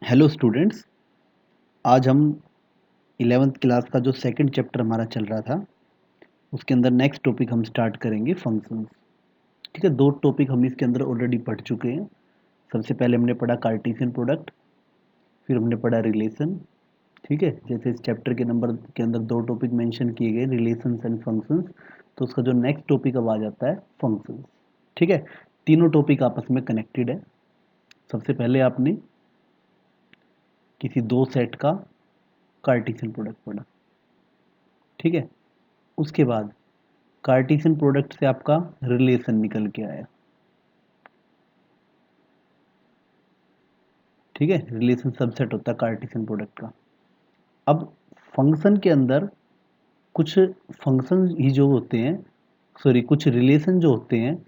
Hello students. आज हम 11th class का जो सेकंड चैप्टर हमारा चल रहा था उसके अंदर नेक्स्ट टॉपिक हम स्टार्ट करेंगे फंक्शंस। ठीक है, दो टॉपिक हम इसके अंदर ऑलरेडी पढ़ चुके हैं। सबसे पहले हमने पढ़ा कार्टेशियन प्रोडक्ट, फिर हमने पढ़ा रिलेशन। ठीक है, जैसे इस चैप्टर के नंबर के अंदर दो टॉपिक मेंशन किए गए, रिलेशंस एंड फंक्शंस, तो उसका जो नेक्स्ट टॉपिक अब आ जाता है फंक्शंस। ठीक है, तीनों टॉपिक आपस में कनेक्टेड है। सबसे पहले आपने किसी दो सेट का कार्टेशियन प्रोडक्ट पढ़ा। ठीक है, उसके बाद कार्टेशियन प्रोडक्ट से आपका रिलेशन निकल के आया। ठीक है, रिलेशन सबसेट होता है कार्टेशियन प्रोडक्ट का। अब फंक्शन के अंदर कुछ फंक्शन ही जो होते हैं, सॉरी कुछ रिलेशन जो होते हैं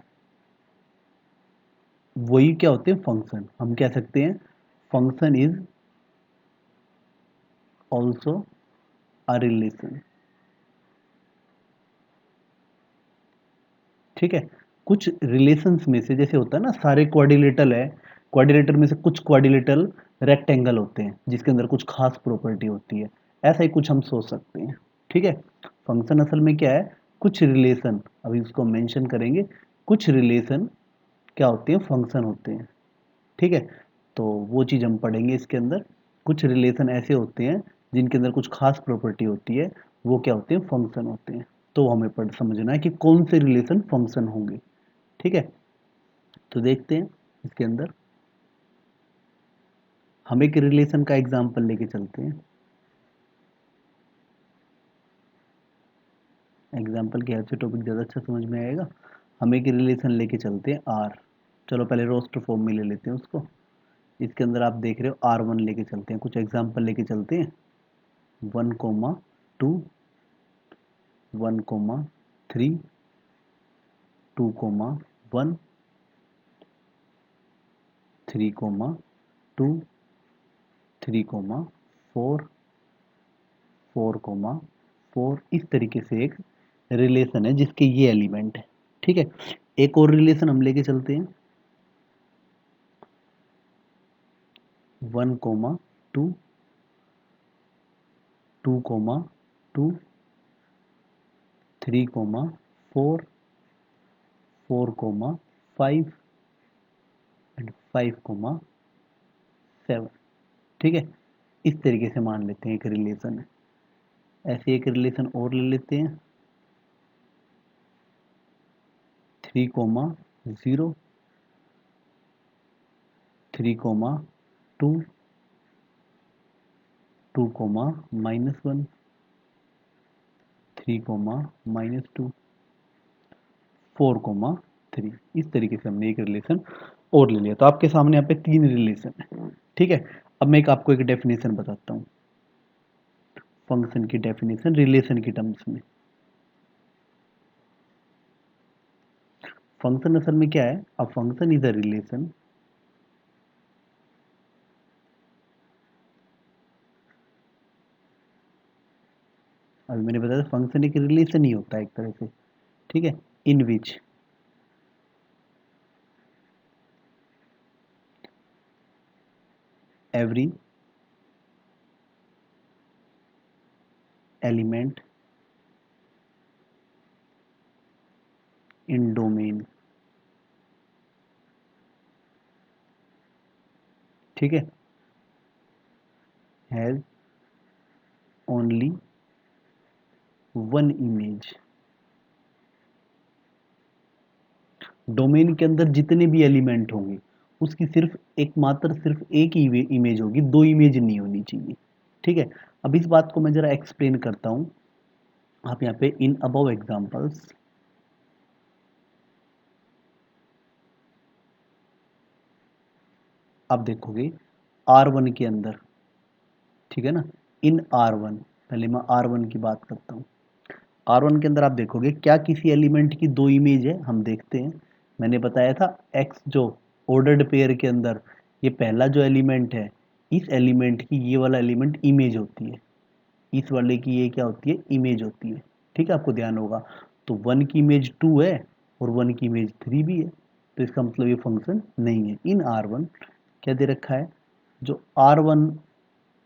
वही क्या होते हैं, फंक्शन। हम कह सकते हैं function is also a relation. ठीक है, कुछ रिलेशंस में से जैसे होता है ना, सारे क्वाड्रिलेटरल है, क्वाड्रिलेटर में से कुछ क्वाड्रिलेटरल रेक्टेंगल होते हैं जिसके अंदर कुछ खास प्रॉपर्टी होती है। ऐसा ही कुछ हम सोच सकते हैं। ठीक है, फंक्शन असल में क्या है, कुछ रिलेशन, अभी उसको मेंशन करेंगे। कुछ रिलेशन क्या होते हैं, फंक्शन होते हैं। ठीक है, तो वो चीज़ हम पढ़ेंगे इसके अंदर। कुछ रिलेशन ऐसे होते हैं जिनके अंदर कुछ खास प्रॉपर्टी होती है, वो क्या होते हैं, फंक्शन होते हैं। तो हमें पढ़ समझना है कि कौन से रिलेशन फंक्शन होंगे। ठीक है, तो देखते हैं इसके अंदर। हम एक रिलेशन का एग्जांपल लेके चलते हैं। एग्जांपल के हेल्प से टॉपिक ज़्यादा अच्छा समझ में आएगा। हम एक रिलेशन लेके चलते हैं आर। चलो पहले रोस्टर फॉर्म में ले लेते हैं उसको। इसके अंदर आप देख रहे हो R1 लेके चलते हैं, कुछ एग्जांपल लेके चलते हैं। 1,2, 1,3, 2,1, 3,2, 3,4, 4,4। इस तरीके से एक रिलेशन है जिसके ये एलिमेंट है। ठीक है, एक और रिलेशन हम लेके चलते हैं। 1,2, 2,2, 3,4, 4,5 एंड 5,7। ठीक है, इस तरीके से मान लेते हैं एक रिलेशन है। ऐसे एक रिलेशन और ले लेते हैं। 3,0, 3,2, 2,-1, 3,-2, 4,3। इस तरीके से हमने एक रिलेशन और ले लिया। तो आपके सामने यहाँ पे तीन रिलेशन है। ठीक है, अब मैं आपको एक डेफिनेशन बताता हूँ, फंक्शन की डेफिनेशन रिलेशन की टर्म्स में। फंक्शन असल में क्या है, a function is a relation अभी मैंने बताया फंक्शन एक रिलेशन ही होता है एक तरह से। ठीक है, in which every element in domain. ठीक है, has only one image. Domain के अंदर जितने भी एलिमेंट होंगे उसकी सिर्फ एकमात्र सिर्फ एक ही इमेज होगी, दो इमेज नहीं होनी चाहिए। ठीक है, अब इस बात को मैं जरा एक्सप्लेन करता हूं। आप यहाँ पे इन अबव एग्जांपल्स आप देखोगे R1 के अंदर। ठीक है ना, इन R1, पहले मैं R1 की बात करता हूँ। R1 के अंदर आप देखोगे क्या किसी एलिमेंट की दो इमेज है, हम देखते हैं। मैंने बताया था X जो ऑर्डर्ड पेयर के अंदर ये पहला जो एलिमेंट है, इस एलिमेंट की ये वाला एलिमेंट इमेज होती है, इस वाले की ये क्या होती है, इमेज होती है। ठीक है, आपको ध्यान होगा। तो 1 की इमेज 2 है और 1 की इमेज 3 भी है, तो इसका मतलब ये फंक्शन नहीं है। इन R1 क्या दे रखा है, जो R1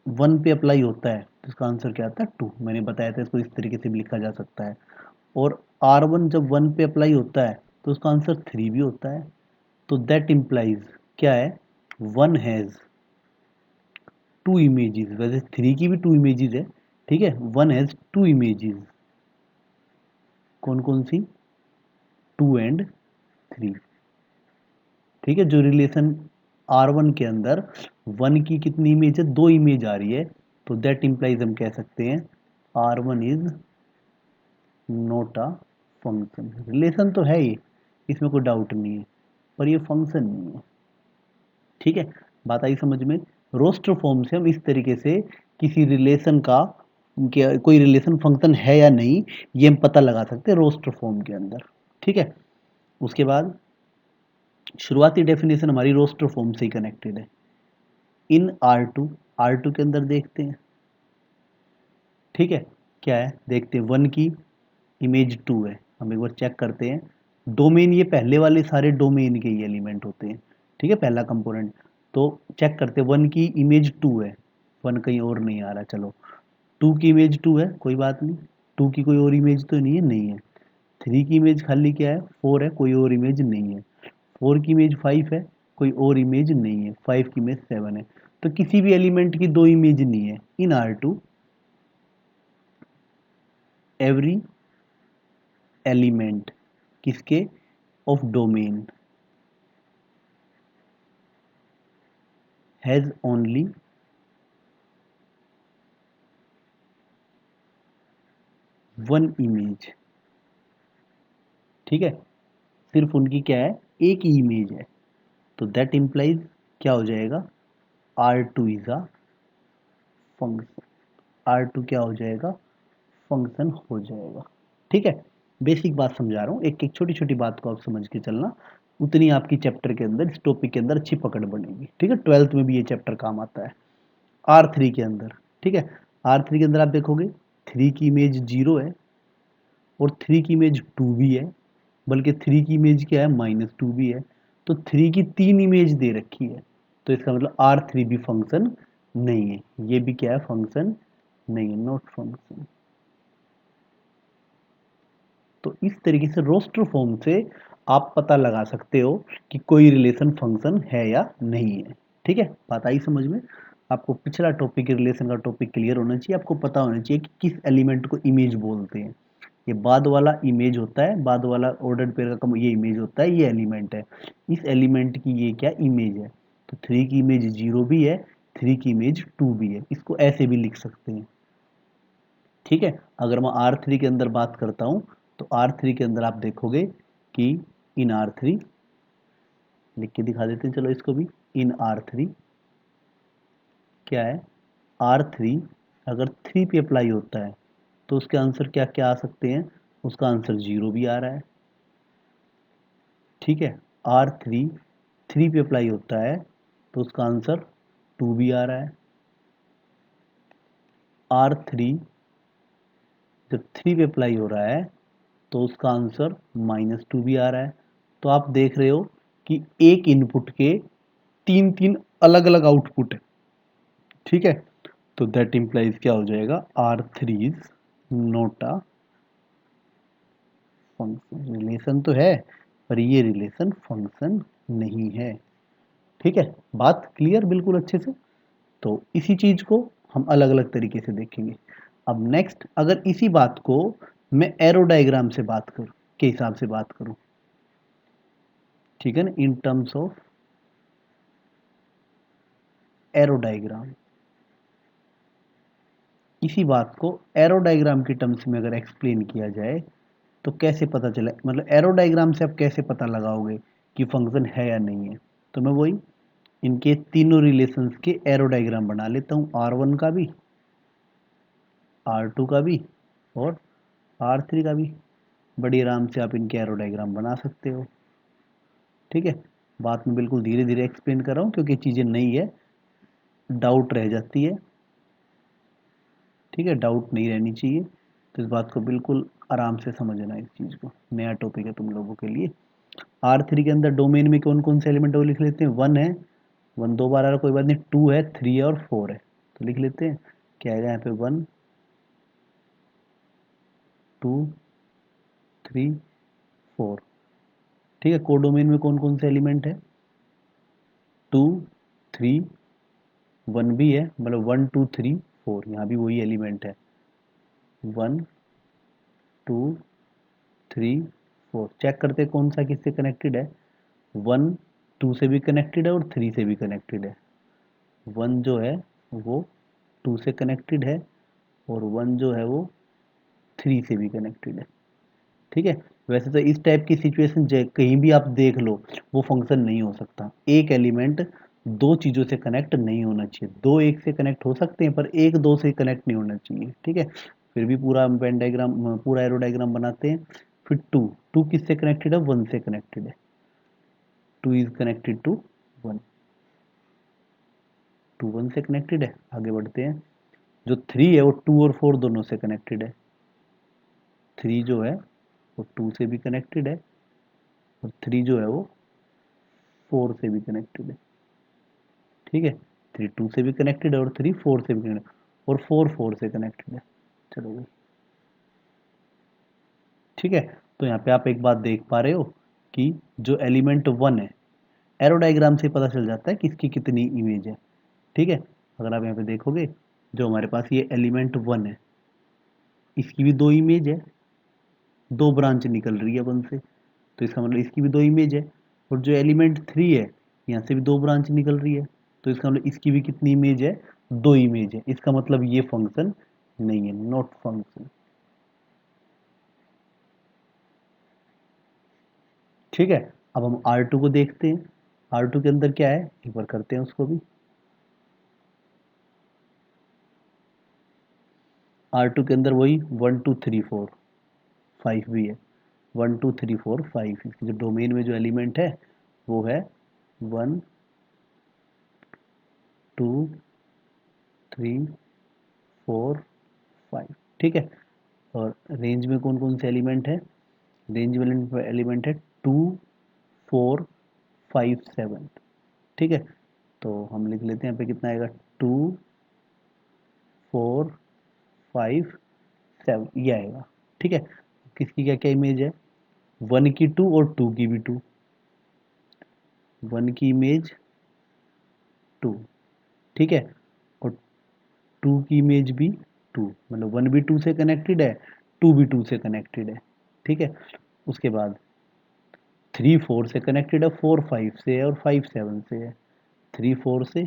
1 पे अप्लाई होता है तो इसका आंसर क्या आता है 2। मैंने बताया था इसको इस तरीके से भी लिखा जा सकता है। और R1 जब 1 पे अप्लाई होता है तो उसका आंसर 3 भी होता है। तो दैट इम्प्लाइज क्या है, 1 हैज़ 2 इमेजेस। वैसे 3 की भी 2 इमेजेस है, ठीक है। 1 हैज़ 2 इमेजेस, कौन कौन सी, 2 एंड 3, ठीक है। जो रिलेशन R1 के अंदर 1 की कितनी इमेज है, 2 इमेज आ रही है, तो दैट इम्प्लाइज हम कह सकते हैं R1 is not a function. Relation तो है ही, इसमें कोई डाउट नहीं है, पर ये फंक्शन नहीं है, ठीक है। बात आई समझ में। रोस्टर फॉर्म से हम इस तरीके से किसी रिलेशन का, क्या कोई रिलेशन फंक्शन है या नहीं, ये हम पता लगा सकते हैं रोस्टर फॉर्म के अंदर, ठीक है। उसके बाद शुरुआती डेफिनेशन हमारी रोस्टर फॉर्म से ही कनेक्टेड है। इन R2 के अंदर देखते हैं, ठीक है। क्या है देखते हैं, 1 की इमेज 2 है, हम एक बार चेक करते हैं। डोमेन, ये पहले वाले सारे डोमेन के ही एलिमेंट होते हैं, ठीक है, पहला कंपोनेंट। तो चेक करते हैं, 1 की इमेज 2 है, 1 कहीं और नहीं आ रहा, चलो 2 की इमेज 2 है, कोई बात नहीं। 2 की कोई और इमेज तो नहीं है, नहीं है। 3 की इमेज खाली क्या है, 4 है, कोई और इमेज नहीं है। 4 की इमेज 5 है, कोई और इमेज नहीं है। 5 की इमेज 7 है। तो किसी भी एलिमेंट की 2 इमेज नहीं है। इन R2 एवरी एलिमेंट किसके, of domain has only one image, ठीक है। सिर्फ उनकी क्या है, एक ही इमेज है। तो दैट इम्प्लाइज क्या हो जाएगा, R2 is a function. R2 क्या हो जाएगा, फंक्शन हो जाएगा, ठीक है। बेसिक बात समझा रहा हूँ, एक एक छोटी छोटी बात को आप समझ के चलना, उतनी आपकी चैप्टर के अंदर, इस टॉपिक के अंदर अच्छी पकड़ बनेगी, ठीक है। 12th में भी ये चैप्टर काम आता है। R3 के अंदर, ठीक है। R3 के अंदर आप देखोगे 3 की इमेज 0 है, और 3 की इमेज 2 भी है, बल्कि 3 की इमेज क्या है, -2 भी है। तो 3 की 3 इमेज दे रखी है, तो इसका मतलब R3 भी फंक्शन नहीं है। ये भी क्या है, फंक्शन नहीं है, नॉट फंक्शन। तो इस तरीके से रोस्टर फॉर्म से आप पता लगा सकते हो कि कोई रिलेशन फंक्शन है या नहीं है, ठीक है। बात आई समझ में। आपको पिछला टॉपिक, रिलेशन का टॉपिक क्लियर होना चाहिए, आपको पता होना चाहिए कि किस एलिमेंट को इमेज बोलते हैं। ये बाद वाला इमेज होता है, बाद वाला ऑर्डर्ड पेयर का कम ये इमेज होता है, ये एलिमेंट है। इस एलिमेंट की ये क्या इमेज है, तो 3 की इमेज 0 भी है, 3 की इमेज 2 भी है। इसको ऐसे भी लिख सकते हैं, ठीक है। अगर मैं R3 के अंदर बात करता हूं, तो R3 के अंदर आप देखोगे कि इन R3, लिख के दिखा देते हैं चलो इसको भी। इन R3 क्या है, R3 अगर 3 पे अप्लाई होता है तो उसके आंसर क्या क्या आ सकते हैं, उसका आंसर 0 भी आ रहा है, ठीक है। R3 3 पे अप्लाई होता है तो उसका आंसर 2 भी आ रहा है। R3 जब 3 पे अप्लाई हो रहा है तो उसका आंसर -2 भी आ रहा है। तो आप देख रहे हो कि एक इनपुट के तीन तीन अलग अलग आउटपुट है, ठीक है। तो दैट इम्प्लाइज क्या हो जाएगा, R3 is note a function. Relation तो है, पर ये रिलेशन फंक्शन नहीं है, ठीक है। बात क्लियर बिल्कुल अच्छे से। तो इसी चीज को हम अलग अलग तरीके से देखेंगे। अब नेक्स्ट, अगर इसी बात को मैं एरो डायग्राम से बात करूं, के हिसाब से बात करूं, ठीक है ना, in terms of arrow diagram, इसी बात को एरो डायग्राम की टर्म्स में अगर एक्सप्लेन किया जाए तो कैसे पता चले, मतलब एरो डायग्राम से आप कैसे पता लगाओगे कि फंक्शन है या नहीं है। तो मैं वही इनके तीनों रिलेशंस के एरो डायग्राम बना लेता हूँ, R1 का भी, R2 का भी, और R3 का भी। बड़ी आराम से आप इनके एरो डायग्राम बना सकते हो, ठीक है। बात में बिल्कुल धीरे धीरे एक्सप्लेन कर रहा हूँ क्योंकि चीज़ें नई है, डाउट रह जाती है, ठीक है, डाउट नहीं रहनी चाहिए। तो इस बात को बिल्कुल आराम से समझना है, इस चीज़ को, नया टॉपिक है तुम लोगों के लिए। R3 के अंदर डोमेन में कौन कौन से एलिमेंट वो लिख लेते हैं, 1 है, वन दो बार आ रहा कोई बात नहीं, टू है, थ्री है और फोर है, तो लिख लेते हैं क्या आएगा यहाँ पे, वन टू थ्री फोर। ठीक है, कोडोमेन में कौन कौन से एलिमेंट है, टू थ्री वन भी है, मतलब वन टू थ्री फोर, यहाँ भी वही एलिमेंट है, one two three four. Check करते हैं कौन सा किससे कनेक्टेड है, वन टू से भी कनेक्टेड है और थ्री से भी कनेक्टेड है। वन जो है वो टू से कनेक्टेड है और वन जो है वो थ्री से भी कनेक्टेड है। ठीक है, वैसे तो इस टाइप की सिचुएशन कहीं भी आप देख लो वो फंक्शन नहीं हो सकता। एक एलिमेंट दो चीज़ों से कनेक्ट नहीं होना चाहिए, दो एक से कनेक्ट हो सकते हैं पर एक दो से कनेक्ट नहीं होना चाहिए। ठीक है, फिर भी पूरा वेन डायग्राम, पूरा एरो डायग्राम बनाते हैं। फिर टू, टू किससे कनेक्टेड है, वन से कनेक्टेड है, two is connected to one, two one से कनेक्टेड है। आगे बढ़ते हैं, जो थ्री है वो टू और फोर दोनों से कनेक्टेड है, थ्री जो है वो टू से भी कनेक्टेड है और थ्री जो है वो फोर से भी कनेक्टेड है। ठीक है, थ्री टू से भी कनेक्टेड है और थ्री फोर से भी कनेक्टेड, और फोर फोर से कनेक्टेड है। चलो भाई, ठीक है। तो यहाँ पे आप एक बात देख पा रहे हो कि जो एलिमेंट वन है, एरो डायग्राम से पता चल जाता है कि इसकी कितनी इमेज है। ठीक है, अगर आप यहाँ पे देखोगे जो हमारे पास ये एलिमेंट वन है, इसकी भी दो इमेज है, दो ब्रांच निकल रही है वन से, तो इसका मतलब इसकी भी दो इमेज है। और जो एलिमेंट थ्री है, यहाँ से भी दो ब्रांच निकल रही है, तो इसका मतलब इसकी भी कितनी इमेज है, दो इमेज है। इसका मतलब ये फंक्शन नहीं है, नॉट फंक्शन। ठीक है, अब हम R2 को देखते हैं, R2 के अंदर क्या है, एक बार करते हैं उसको भी। R2 के अंदर वही one two three four five भी है, one two three four five. इसकी जो डोमेन में जो एलिमेंट है वो है one two three four five. ठीक है, और रेंज में कौन कौन से एलिमेंट है, रेंज में एलिमेंट है टू फोर फाइव सेवन। ठीक है, तो हम लिख लेते हैं यहाँ पे कितना आएगा, टू फोर फाइव सेवन, ये आएगा। ठीक है, किसकी क्या क्या इमेज है, वन की टू और टू की भी टू, वन की इमेज टू। ठीक है, और टू की इमेज भी टू, मतलब वन भी टू से कनेक्टेड है, टू भी टू से कनेक्टेड है। ठीक है, उसके बाद थ्री फोर से कनेक्टेड है, फोर फाइव से है और फाइव सेवन से है, थ्री फोर से।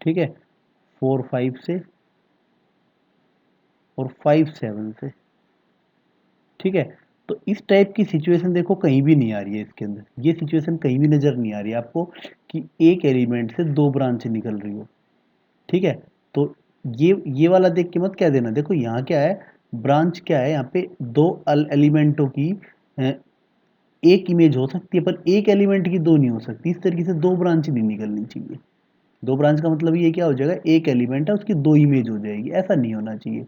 ठीक है, फोर फाइव से और फाइव सेवन से। ठीक है, तो इस टाइप की सिचुएशन देखो कहीं भी नहीं आ रही है इसके अंदर, ये सिचुएशन कहीं भी नजर नहीं आ रही है आपको कि एक एलिमेंट से दो ब्रांच निकल रही हो। ठीक है, तो ये वाला देख के मत क्या देना, देखो यहाँ क्या है, ब्रांच क्या है, यहाँ पे दो एलिमेंटों की अ, एक इमेज हो सकती है पर एक एलिमेंट की दो नहीं हो सकती। इस तरीके से दो ब्रांच नहीं निकलनी चाहिए। दो ब्रांच का मतलब ये क्या हो जाएगा, एक एलिमेंट है उसकी दो इमेज हो जाएगी, ऐसा नहीं होना चाहिए।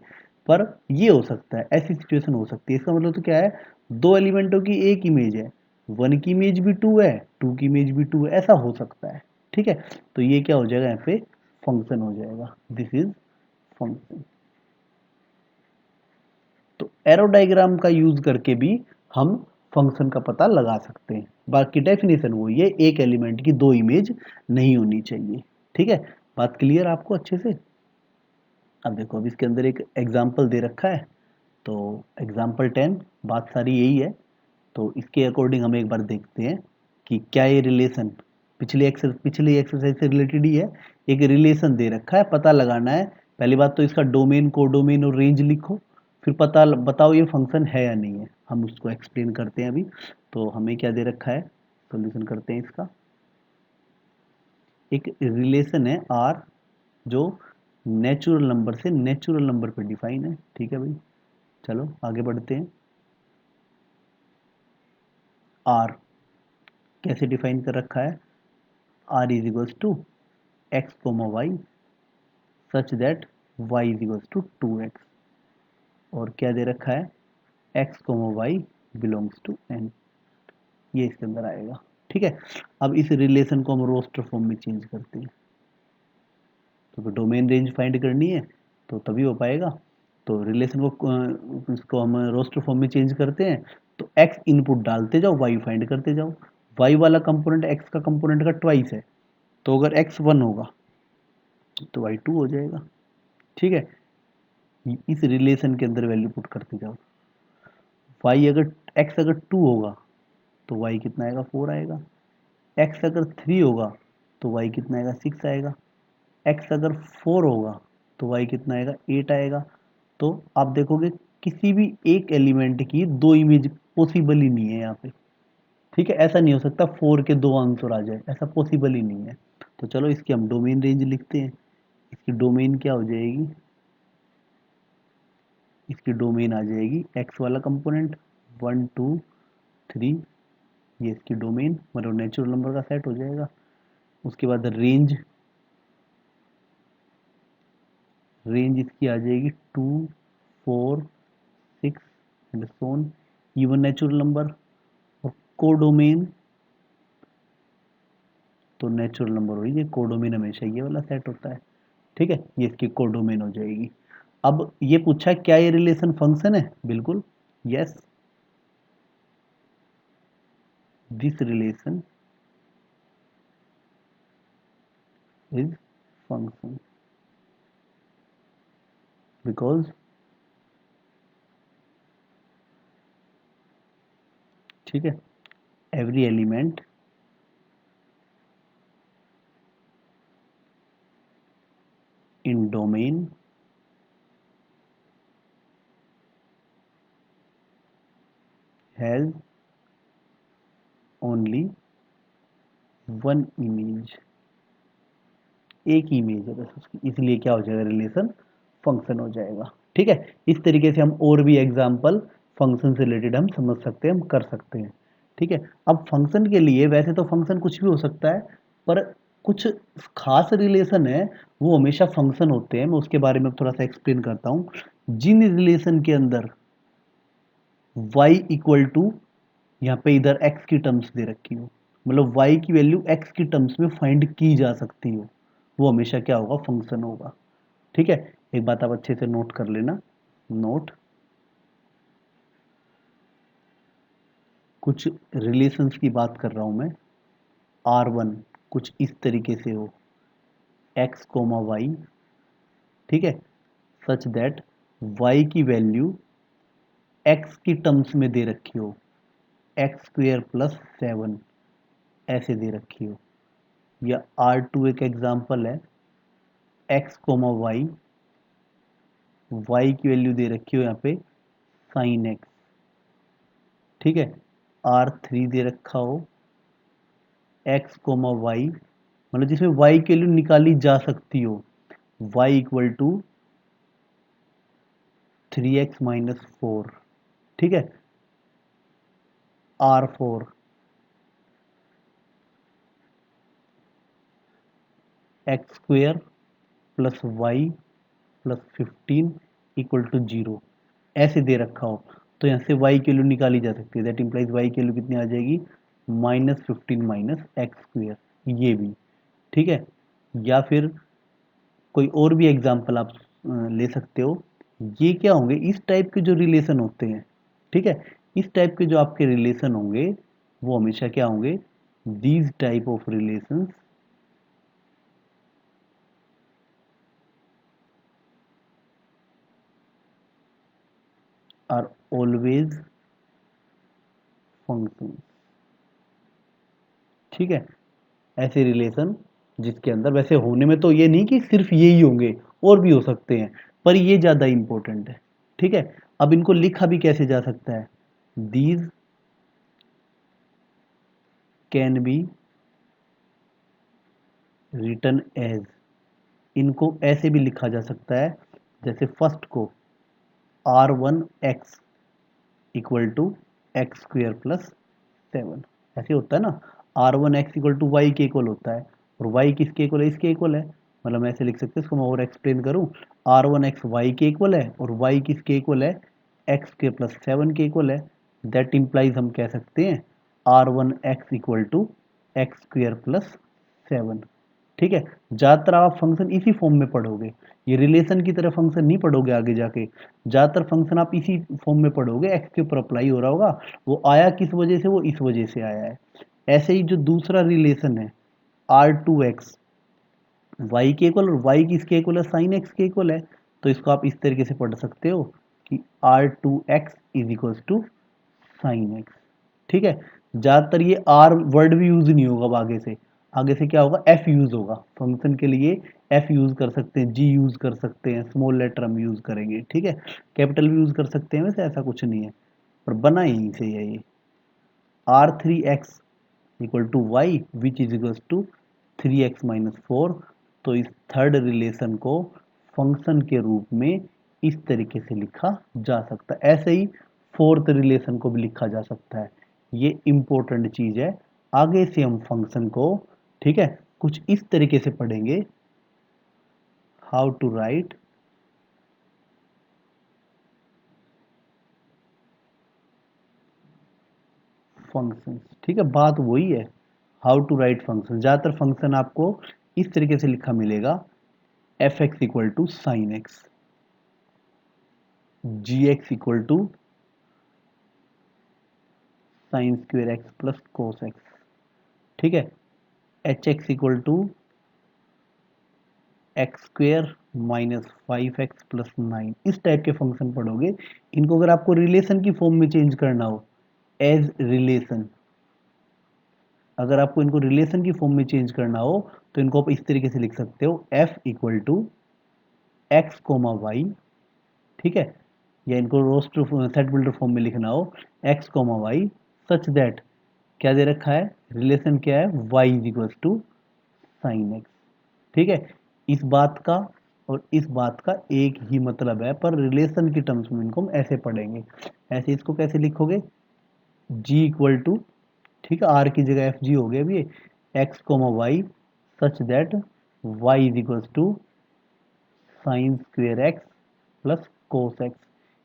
पर ये हो सकता है, ऐसी सिचुएशन हो सकती है। इसका मतलब तो क्या है, दो एलिमेंटों की एक इमेज है, वन की इमेज भी टू है, टू की इमेज भी टू है, ऐसा हो सकता है। ठीक है, तो ये क्या हो जाएगा, यहाँ पे फंक्शन हो जाएगा, दिस इज फंक्शन। तो एरो डायग्राम का यूज करके भी हम फंक्शन का पता लगा सकते हैं। बाकी डेफिनेशन वही है, एक एलिमेंट की दो इमेज नहीं होनी चाहिए। ठीक है, बात क्लियर आपको अच्छे से। अब देखो, अब इसके अंदर एक एग्जाम्पल दे रखा है, तो एग्जाम्पल 10, बात सारी यही है। तो इसके अकॉर्डिंग हम एक बार देखते हैं कि क्या ये रिलेशन पिछली एक्सरसाइज से रिलेटेड ही है। एक रिलेशन दे रखा है, पता लगाना है। पहली बात तो इसका डोमेन, कोडोमेन और रेंज लिखो, फिर पता बताओ ये फंक्शन है या नहीं है। हम उसको एक्सप्लेन करते हैं अभी। तो हमें क्या दे रखा है, सोल्यूशन करते हैं इसका। एक रिलेशन है आर, जो नेचुरल नंबर से नेचुरल नंबर पे डिफाइन है। ठीक है भाई, चलो आगे बढ़ते हैं। आर कैसे डिफाइन कर रखा है, R is equals to x comma y such that y is equals to two x. और क्या दे रखा है, x comma y belongs to N, ये इसके अंदर आएगा। ठीक है। अब इस रिलेशन को हम रोस्टर फॉर्म में चेंज करते हैं, तो डोमेन रेंज फाइंड करनी है तो तभी हो पाएगा। तो रिलेशन को इसको हम रोस्टर फॉर्म में चेंज करते हैं, तो x इनपुट डालते जाओ, y फाइंड करते जाओ। y वाला कंपोनेंट x का कंपोनेंट का ट्वाइस है, तो अगर x 1 होगा तो y 2 हो जाएगा। ठीक है, इस रिलेशन के अंदर वैल्यू पुट करते जाओ। y अगर x अगर 2 होगा तो y कितना आएगा, 4 आएगा। x अगर 3 होगा तो y कितना आएगा, 6 आएगा। x अगर 4 होगा तो y कितना आएगा, 8 आएगा। तो आप देखोगे किसी भी एक एलिमेंट की दो इमेज पॉसिबल ही नहीं है यहाँ पे। ठीक है, ऐसा नहीं हो सकता 4 के दो आंसर आ जाए, ऐसा पॉसिबल ही नहीं है। तो चलो इसकी हम डोमेन रेंज लिखते हैं। इसकी डोमेन क्या हो जाएगी, इसकी डोमेन आ जाएगी x वाला कंपोनेंट 1 2 3, ये इसकी डोमेन मतलब नेचुरल नंबर का सेट हो जाएगा। उसके बाद रेंज, रेंज इसकी आ जाएगी 2 4 6 and so on, even natural number. और कोडोमेन, तो नेचुरल नंबर हो, ये कोडोमेन हमेशा ये वाला सेट होता है। ठीक है, ये इसकी कोडोमेन हो जाएगी। अब ये पूछा है क्या ये रिलेशन फंक्शन है, बिल्कुल yes, this relation is function because, ठीक है, every element in domain has only one image, एक ही इमेज है बस उसकी, इसलिए क्या हो जाएगा, रिलेशन फंक्शन हो जाएगा। ठीक है, इस तरीके से हम और भी एग्जांपल फंक्शन से रिलेटेड हम समझ सकते हैं, हम कर सकते हैं। ठीक है, अब फंक्शन के लिए वैसे तो फंक्शन कुछ भी हो सकता है, पर कुछ खास रिलेशन है वो हमेशा फंक्शन होते हैं। मैं उसके बारे में थोड़ा सा एक्सप्लेन करता हूँ। जिन रिलेशन के अंदर y इक्वल टू, यहाँ पे इधर x की टर्म्स दे रखी हो, मतलब y की वैल्यू x की टर्म्स में फाइंड की जा सकती हो, वो हमेशा क्या होगा, फंक्शन होगा। ठीक है, एक बात आप अच्छे से नोट कर लेना, नोट, कुछ रिलेशंस की बात कर रहा हूं मैं। R1 कुछ इस तरीके से हो, x कोमा वाई, ठीक है, सच दैट y की वैल्यू x की टर्म्स में दे रखी हो, एक्स स्क्वेयर प्लस 7 ऐसे दे रखी हो। या R2 एक एग्जांपल है, x कोमा वाई, y की वैल्यू दे रखी हो यहाँ पे साइन x, ठीक है। R3 दे रखा हो x कोमा वाई, मतलब जिसमें y की वैल्यू निकाली जा सकती हो, y equal to 3x minus 4, ठीक है। R4 x square plus y plus 15 equal to 0 ऐसे दे रखा हो, तो यहाँ से y की वैल्यू निकाली जा सकती है। दैट इंप्लाइज y की वैल्यू कितनी आ जाएगी, -15 माइनस एक्स स्क्वेयर, ये भी ठीक है। या फिर कोई और भी एग्जाम्पल आप ले सकते हो। ये क्या होंगे, इस टाइप के जो रिलेशन होते हैं, ठीक है, इस टाइप के जो आपके रिलेशन होंगे वो हमेशा क्या होंगे, these type of relations are always function, ठीक है। ऐसे रिलेशन जिसके अंदर, वैसे होने में तो ये नहीं कि सिर्फ ये ही होंगे, और भी हो सकते हैं, पर ये ज्यादा इंपॉर्टेंट है। ठीक है, अब इनको लिखा भी कैसे जा सकता है, these can be written as, इनको ऐसे भी लिखा जा सकता है, जैसे फर्स्ट को R1x equal to x square plus 7, ऐसे होता है ना। R1x इक्वल टू वाई के इक्वल होता है, और y किसके इक्वल है, इसके इक्वल है। मतलब मैं ऐसे लिख सकते हैं, इसको मैं और एक्सप्लेन करूं, R1x वाई के इक्वल है और y किसके इक्वल है, एक्स के प्लस 7 के इक्वल है। दैट इंप्लाइज हम कह सकते हैं r1x equal to x square plus 7। ठीक है, ज़्यादातर आप फंक्शन इसी फॉर्म में पढ़ोगे, ये रिलेशन की तरह फंक्शन नहीं पढ़ोगे आगे जाके। ज़्यादातर फंक्शन आप इसी फॉर्म में पढ़ोगे, एक्स के ऊपर अप्लाई हो रहा होगा, वो आया किस वजह से, वो इस वजह से आया है। ऐसे ही जो दूसरा रिलेशन है r2x y के इक्वल, और y किसके इक्वल है, साइन एक्स के इक्वल है, तो इसको आप इस तरीके से पढ़ सकते हो कि r2x is equal to sine x. ठीक है, ज़्यादातर ये r वर्ड भी यूज नहीं होगा, अब आगे से क्या होगा, f यूज होगा फंक्शन के लिए, f यूज कर सकते हैं, g यूज कर सकते हैं, स्मॉल लेटर हम यूज करेंगे। ठीक है, कैपिटल भी यूज कर सकते हैं, वैसे ऐसा कुछ नहीं है, पर बना यहीं से है ये r3x equal to y which is equal to 3x minus 4। तो इस थर्ड रिलेशन को फंक्शन के रूप में इस तरीके से लिखा जा सकता है। ऐसे ही फोर्थ रिलेशन को भी लिखा जा सकता है। ये इंपॉर्टेंट चीज है, आगे से हम फंक्शन को, ठीक है, कुछ इस तरीके से पढ़ेंगे, हाउ टू राइट फंक्शन। ठीक है, बात वही है, हाउ टू राइट फंक्शन। ज्यादातर फंक्शन आपको इस तरीके से लिखा मिलेगा, f x equal to sine x, g x equal to sine square x plus cos x. ठीक है, h x equal to x square minus 5x plus 9। इस टाइप के फंक्शन पढ़ोगे। इनको अगर आपको रिलेशन की फॉर्म में चेंज करना हो, एज रिलेशन, अगर आपको इनको रिलेशन की फॉर्म में चेंज करना हो तो इनको आप इस तरीके से लिख सकते हो, f equal to x comma y. ठीक है, या इनको रोस्ट सेट बिल्डर फॉर्म में लिखना हो, x comma y such that, क्या दे रखा है, रिलेशन क्या है, y is equal to sine x. ठीक है, इस बात का और इस बात का एक ही मतलब है, पर रिलेशन की टर्म्स में इनको हम ऐसे पढ़ेंगे। ऐसे इसको कैसे लिखोगे, g इक्वल टू, ठीक है, r की जगह एफ जी हो गया अभी, x comma y such that y is equal to sine square x plus cos x.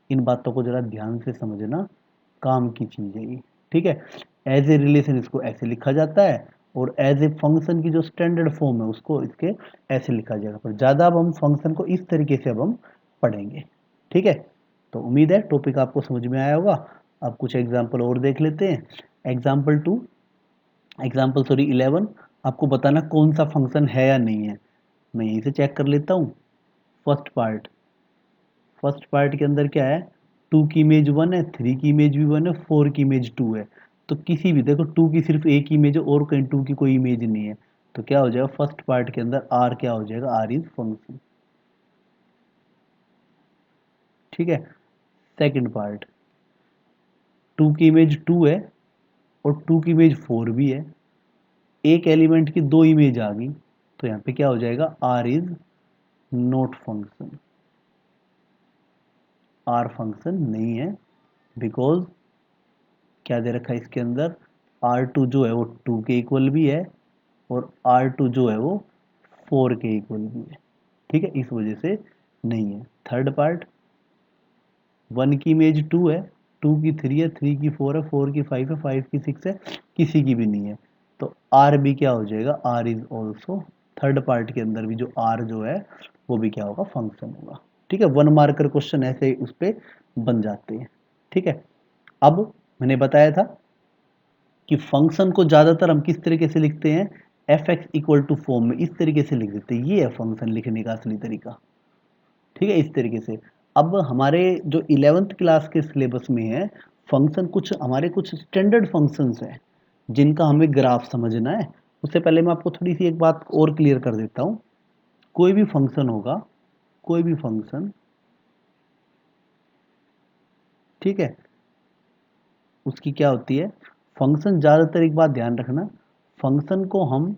इन बातों को जरा ध्यान से समझना, काम की चीज है ये। ठीक है, एज ए रिलेशन इसको ऐसे लिखा जाता है, और एज ए फंक्शन की जो स्टैंडर्ड फॉर्म है उसको इसके ऐसे लिखा जाएगा, पर ज़्यादा अब हम फंक्शन को इस तरीके से अब हम पढ़ेंगे। ठीक है, तो उम्मीद है टॉपिक आपको समझ में आया होगा। अब कुछ एग्जाम्पल और देख लेते हैं। एग्जाम्पल सॉरी 11, आपको बताना कौन सा फंक्शन है या नहीं है। मैं यहीं से चेक कर लेता हूँ। फर्स्ट पार्ट के अंदर क्या है, 2 की इमेज 1 है, 3 की इमेज भी 1 है, 4 की इमेज 2 है। तो किसी भी, देखो 2 की सिर्फ एक इमेज है और कहीं 2 की कोई इमेज नहीं है, तो क्या हो जाएगा, फर्स्ट पार्ट के अंदर आर क्या हो जाएगा, आर इज फंक्शन। ठीक है, सेकंड पार्ट, 2 की इमेज 2 है और 2 की इमेज 4 भी है, एक एलिमेंट की दो इमेज आ गई, तो यहाँ पे क्या हो जाएगा, R is not function, R function नहीं है, बिकॉज क्या दे रखा है इसके अंदर, R2 जो है वो 2 के इक्वल भी है और R2 जो है वो 4 के इक्वल भी है। ठीक है, इस वजह से नहीं है। थर्ड पार्ट, 1 की इमेज 2 है, 2 की 3 है, 3 की 4 है, 4 की 5 है, 5 की 6 है, किसी की भी नहीं है, तो R भी क्या हो जाएगा, R is also, third part के अंदर भी जो R जो है वो भी क्या होगा, फंक्शन होगा। ठीक है, 1 मार्कर क्वेश्चन ऐसे ही उस पर बन जाते हैं। ठीक है, अब मैंने बताया था कि फंक्शन को ज़्यादातर हम किस तरीके से लिखते हैं, f x equal to form में, इस तरीके से लिख देते हैं। ये है फंक्शन लिखने का असली तरीका। ठीक है, इस तरीके से। अब हमारे जो 11th क्लास के सिलेबस में है, फंक्शन कुछ हमारे कुछ स्टैंडर्ड फंक्शंस हैं जिनका हमें ग्राफ समझना है। उससे पहले मैं आपको थोड़ी सी एक बात और क्लियर कर देता हूँ। कोई भी फंक्शन होगा, कोई भी फंक्शन, ठीक है, उसकी क्या होती है, फंक्शन ज़्यादातर, एक बात ध्यान रखना, फंक्शन को हम,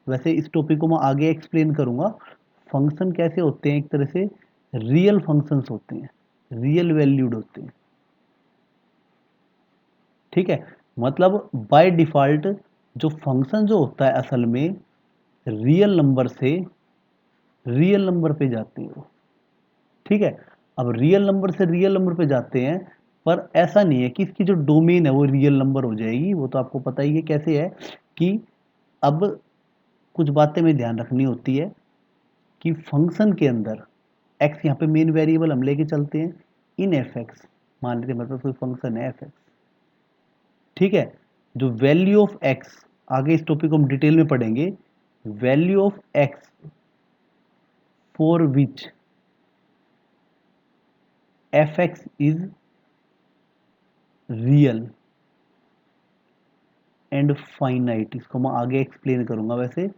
वैसे इस टॉपिक को मैं आगे एक्सप्लेन करूंगा, फंक्शन कैसे होते हैं, एक तरह से रियल फंक्शंस होते हैं, रियल वैल्यूड होते हैं। ठीक है, मतलब बाय डिफॉल्ट जो फंक्शन जो होता है असल में रियल नंबर से रियल नंबर पे जाते हैं वो। ठीक है, अब रियल नंबर से रियल नंबर पे जाते हैं, पर ऐसा नहीं है कि इसकी जो डोमेन है वो रियल नंबर हो जाएगी, वो तो आपको पता ही है कैसे है कि अब कुछ बातें में ध्यान रखनी होती है कि फंक्शन के अंदर एक्स यहाँ पे मेन वेरिएबल हम लेके चलते हैं इन एफ एक्स, मान लेते हैं मतलब कोई फंक्शन है एफ एक्स, ठीक है। जो वैल्यू ऑफ एक्स, आगे इस टॉपिक को हम डिटेल में पढ़ेंगे, value of x for which F x is real and finite, इसको मैं आगे एक्सप्लेन करूंगा वैसे,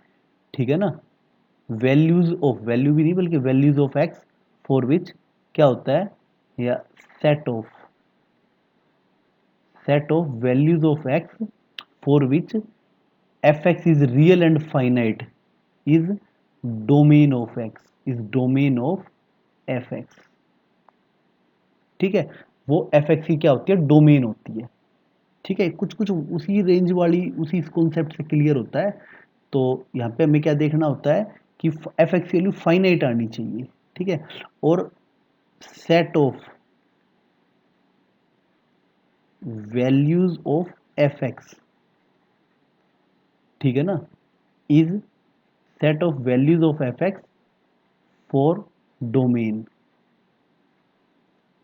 ठीक है ना। वैल्यूज ऑफ, वैल्यू भी नहीं बल्कि values of x for which क्या होता है, या set of, set of values of x for which F x is real and finite is domain of x, is domain of F x, ठीक है। वो एफ एक्स की क्या होती है, डोमेन होती है, ठीक है। कुछ कुछ उसी रेंज वाली उसी कॉन्सेप्ट से क्लियर होता है। तो यहाँ पे हमें क्या देखना होता है कि एफ एक्स की वैल्यू फाइनाइट आनी चाहिए, ठीक है। और set of values of F x, ठीक है ना, is set of values of F x for domain,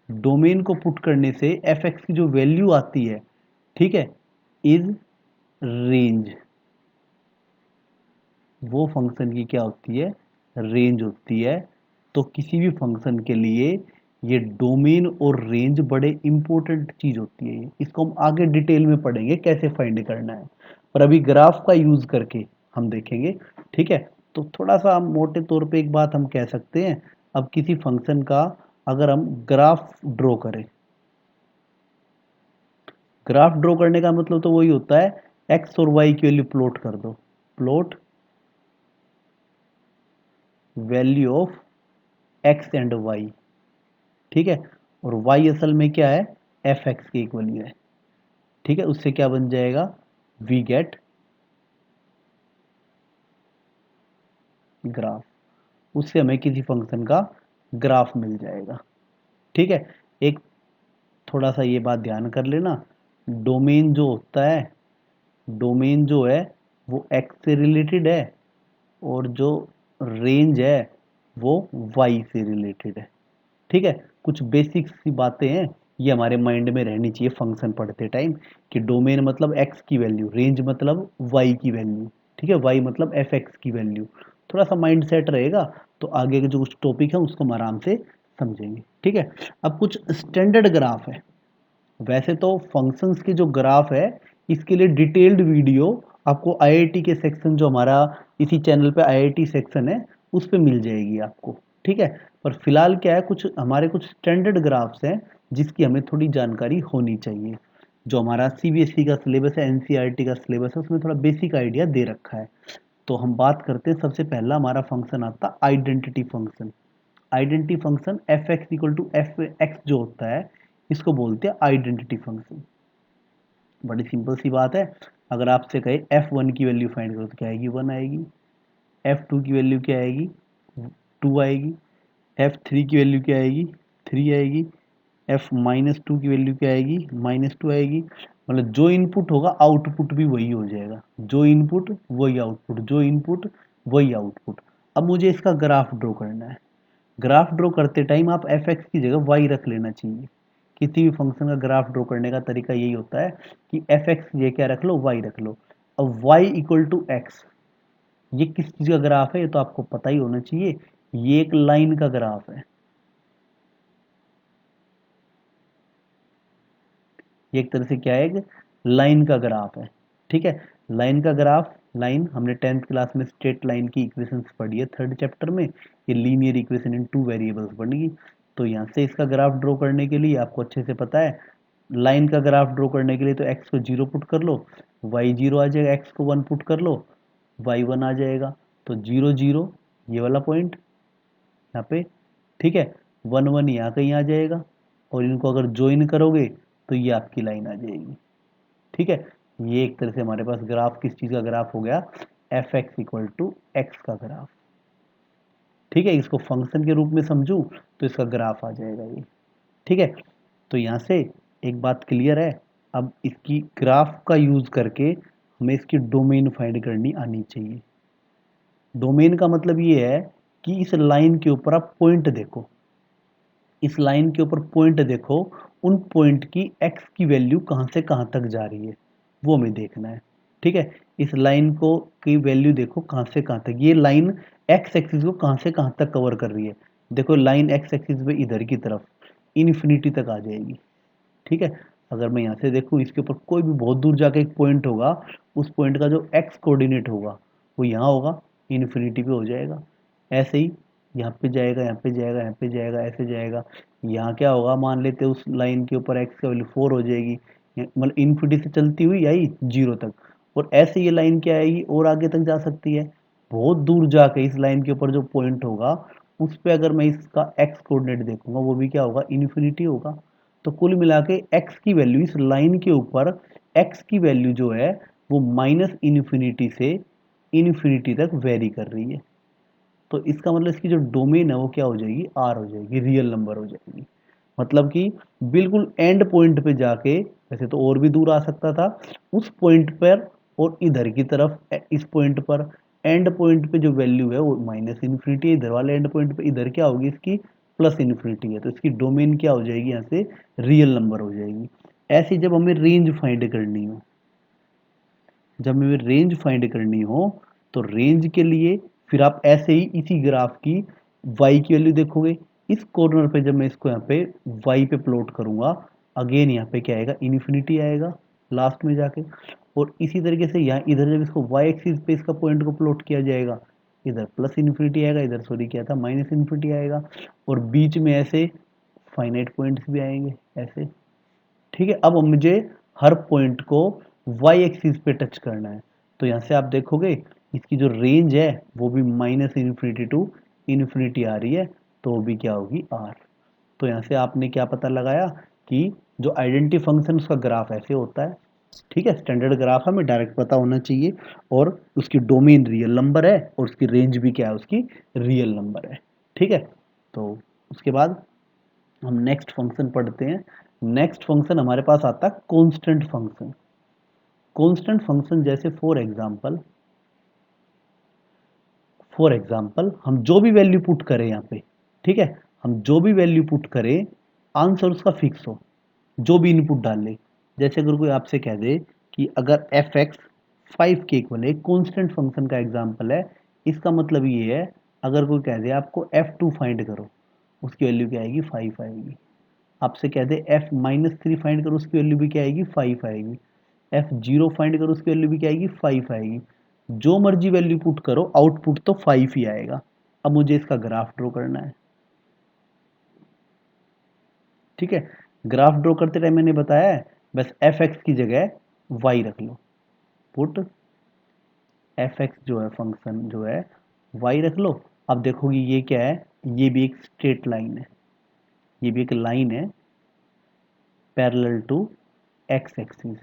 domain को पुट करने से एफ एक्स की जो वैल्यू आती है, ठीक है, इज रेंज, वो फंक्शन की क्या होती है, रेंज होती है। तो किसी भी फंक्शन के लिए ये डोमेन और रेंज बड़े इंपॉर्टेंट चीज होती है, इसको हम आगे डिटेल में पढ़ेंगे कैसे फाइंड करना है, पर अभी ग्राफ का यूज करके हम देखेंगे, ठीक है। तो थोड़ा सा हम मोटे तौर पे एक बात हम कह सकते हैं, अब किसी फंक्शन का अगर हम ग्राफ ड्रॉ करें, ग्राफ ड्रॉ करने का मतलब तो वही होता है एक्स और वाई की वैल्यू प्लॉट कर दो, plot value of x and y, ठीक है। और वाई असल में क्या है, एफ एक्स की एक वैल्यू है, ठीक है। उससे क्या बन जाएगा, वी गेट ग्राफ, उससे हमें किसी फंक्शन का ग्राफ मिल जाएगा, ठीक है। एक थोड़ा सा ये बात ध्यान कर लेना, डोमेन जो होता है, डोमेन जो है वो एक्स से रिलेटेड है, और जो रेंज है वो वाई से रिलेटेड है, ठीक है। कुछ बेसिक सी बातें हैं, ये हमारे माइंड में रहनी चाहिए फंक्शन पढ़ते टाइम, कि डोमेन मतलब एक्स की वैल्यू, रेंज मतलब वाई की वैल्यू, ठीक है, वाई मतलब एफ एक्स की वैल्यू। थोड़ा सा माइंड सेट रहेगा तो आगे के जो कुछ टॉपिक है उसको हम आराम से समझेंगे, ठीक है। अब कुछ स्टैंडर्ड ग्राफ है, वैसे तो फंक्शंस की जो ग्राफ है इसके लिए डिटेल्ड वीडियो आपको आईआईटी के सेक्शन, जो हमारा इसी चैनल पे आईआईटी सेक्शन है उस पे मिल जाएगी आपको, ठीक है। पर फिलहाल क्या है, कुछ हमारे कुछ स्टैंडर्ड ग्राफ्स हैं जिसकी हमें थोड़ी जानकारी होनी चाहिए। जो हमारा सीबीएसई का सिलेबस है, एनसीईआरटी का सिलेबस है, उसमें थोड़ा बेसिक आइडिया दे रखा है। तो हम बात करते हैं, सबसे पहला हमारा फंक्शन आता है identity function. Identity function f x equal to f x जो होता है, इसको बोलते हैं आइडेंटिटी फंक्शन। बड़ी सिंपल सी बात है, अगर आपसे कहे एफ वन की वैल्यू फाइंड करो तो क्या आएगी, वन आएगी। एफ टू की वैल्यू क्या आएगी, टू आएगी। एफ थ्री की वैल्यू क्या आएगी, थ्री आएगी। एफ माइनस टू की वैल्यू क्या आएगी, माइनस टू आएगी। मतलब जो इनपुट होगा आउटपुट भी वही हो जाएगा, जो इनपुट वही आउटपुट, जो इनपुट वही आउटपुट। अब मुझे इसका ग्राफ ड्रॉ करना है, ग्राफ ड्रॉ करते टाइम आप एफ एक्स की जगह वाई रख लेना चाहिए। किसी भी फंक्शन का ग्राफ ड्रॉ करने का तरीका यही होता है कि एफ एक्स ये क्या रख लो, वाई रख लो। अब वाई इक्वल टू एक्स, ये किस चीज का ग्राफ है ये तो आपको पता ही होना चाहिए, ये एक लाइन का ग्राफ है, ये एक तरह से क्या है, एक लाइन का ग्राफ है, ठीक है। लाइन का ग्राफ, लाइन हमने 10th क्लास में स्ट्रेट लाइन की इक्वेशंस पढ़ी है थर्ड चैप्टर में, ये linear equation in two variables बनेगी। तो यहाँ से इसका ग्राफ ड्रॉ करने के लिए आपको अच्छे से पता है, लाइन का ग्राफ ड्रॉ करने के लिए तो एक्स को जीरो पुट कर लो, वाई जीरो आ जाएगा, एक्स को वन पुट कर लो, वाई वन आ जाएगा। तो जीरो जीरो ये वाला पॉइंट यहाँ पे, ठीक है, वन वन यहाँ कहीं आ जाएगा, और इनको अगर ज्वाइन करोगे तो ये आपकी लाइन आ जाएगी, ठीक है। ये एक तरह से हमारे पास ग्राफ किस चीज़ का ग्राफ हो गया, f x equal to x का ग्राफ, ठीक है। इसको फंक्शन के रूप में समझूं तो इसका ग्राफ आ जाएगा ये, ठीक है। तो यहाँ से एक बात क्लियर है। अब इसकी ग्राफ का यूज करके हमें इसकी डोमेन फाइंड करनी आनी चाहिए। डोमेन का मतलब ये है कि इस लाइन के ऊपर आप पॉइंट देखो, इस लाइन के ऊपर पॉइंट देखो, उन पॉइंट की x की वैल्यू कहाँ से कहाँ तक जा रही है वो हमें देखना है। ठीक है, इस लाइन को की वैल्यू देखो कहाँ से कहाँ तक, ये लाइन x एक्सिस को कहाँ से कहाँ तक कवर कर रही है। देखो लाइन x एक्सिस पे इधर की तरफ इन्फिनिटी तक आ जाएगी। ठीक है, अगर मैं यहाँ से देखूँ इसके ऊपर कोई भी बहुत दूर जाके एक पॉइंट होगा, उस पॉइंट का जो x कोऑर्डिनेट होगा वो यहाँ होगा, इन्फिनिटी पे हो जाएगा। ऐसे ही यहाँ पे जाएगा, यहाँ पे जाएगा, यहाँ पे जाएगा, ऐसे जाएगा। यहाँ क्या होगा, मान लेते हैं उस लाइन के ऊपर x का वैल्यू 4 हो जाएगी, मतलब इन्फिनिटी से चलती हुई आई 0 तक। और ऐसे ये लाइन क्या आएगी और आगे तक जा सकती है। बहुत दूर जाके इस लाइन के ऊपर जो पॉइंट होगा उस पे अगर मैं इसका x कोऑर्डिनेट देखूंगा वो भी क्या होगा, इन्फिनिटी होगा। तो कुल मिला के x की वैल्यू इस लाइन के ऊपर, x की वैल्यू जो है वो माइनस इन्फिनिटी से इन्फिनिटी तक वेरी कर रही है। तो इसका मतलब इसकी जो डोमेन है वो क्या हो जाएगी, आर हो जाएगी, रियल नंबर हो जाएगी। मतलब कि बिल्कुल एंड पॉइंट पे जाके, वैसे तो और भी दूर आ सकता था, उस पॉइंट पर और इधर की तरफ इस पॉइंट पर एंड पॉइंट पे जो वैल्यू है वो माइनस इन्फिनिटी है, इधर वाले एंड पॉइंट पे इधर क्या होगी इसकी प्लस इन्फिनिटी है। तो इसकी डोमेन क्या हो जाएगी, यहाँ से रियल नंबर हो जाएगी। ऐसे जब हमें रेंज फाइंड करनी हो, जब हमें रेंज फाइंड करनी हो तो रेंज के लिए फिर आप ऐसे ही इसी ग्राफ की y की वैल्यू देखोगे। इस कॉर्नर पे जब मैं इसको यहाँ पे y पे प्लॉट करूंगा, अगेन यहाँ पे क्या आएगा, इन्फिनिटी आएगा लास्ट में जाके। और इसी तरीके से यहाँ इधर जब इसको y एक्सिस पे इसका पॉइंट को प्लॉट किया जाएगा, इधर प्लस इन्फिनिटी आएगा, इधर सॉरी क्या था, माइनस इन्फिनिटी आएगा। और बीच में ऐसे फाइनाइट पॉइंट्स भी आएंगे ऐसे। ठीक है, अब मुझे हर पॉइंट को वाई एक्सिस पे टच करना है। तो यहाँ से आप देखोगे इसकी जो रेंज है वो भी माइनस इन्फिनिटी टू इन्फिनिटी आ रही है, तो वो भी क्या होगी, आर। तो यहाँ से आपने क्या पता लगाया कि जो आइडेंटिटी फंक्शन उसका ग्राफ ऐसे होता है। ठीक है, स्टैंडर्ड ग्राफ हमें डायरेक्ट पता होना चाहिए, और उसकी डोमेन रियल नंबर है और उसकी रेंज भी क्या है, उसकी रियल नंबर है। ठीक है, तो उसके बाद हम नेक्स्ट फंक्शन पढ़ते हैं। नेक्स्ट फंक्शन हमारे पास आता है कांस्टेंट फंक्शन। कांस्टेंट फंक्शन जैसे फॉर एग्जांपल हम जो भी वैल्यू पुट करें यहाँ पे, ठीक है, हम जो भी वैल्यू पुट करें आंसर उसका फिक्स हो, जो भी इनपुट डाले। जैसे अगर कोई आपसे कह दे कि अगर एफ एक्स 5 के इक्वल है, कॉन्स्टेंट फंक्शन का एग्जाम्पल है, इसका मतलब ये है अगर कोई कह दे आपको F2 फाइंड करो, उसकी वैल्यू क्या आएगी, 5 आएगी। आपसे कह दे F-3 फाइंड करो, उसकी वैल्यू भी क्या आएगी, 5 आएगी। F0 फाइंड करो, उसकी वैल्यू भी क्या आएगी, 5 आएगी। जो मर्जी वैल्यू पुट करो आउटपुट तो 5 ही आएगा। अब मुझे इसका ग्राफ ड्रॉ करना है। ठीक है, ग्राफ ड्रॉ करते टाइम मैंने बताया है बस एफ एक्स की जगह वाई रख लो, पुट एफ एक्स जो है फंक्शन जो है वाई रख लो। अब देखोगे ये क्या है, ये भी एक स्ट्रेट लाइन है, ये भी एक लाइन है पैरेलल टू एक्स एक्सिस।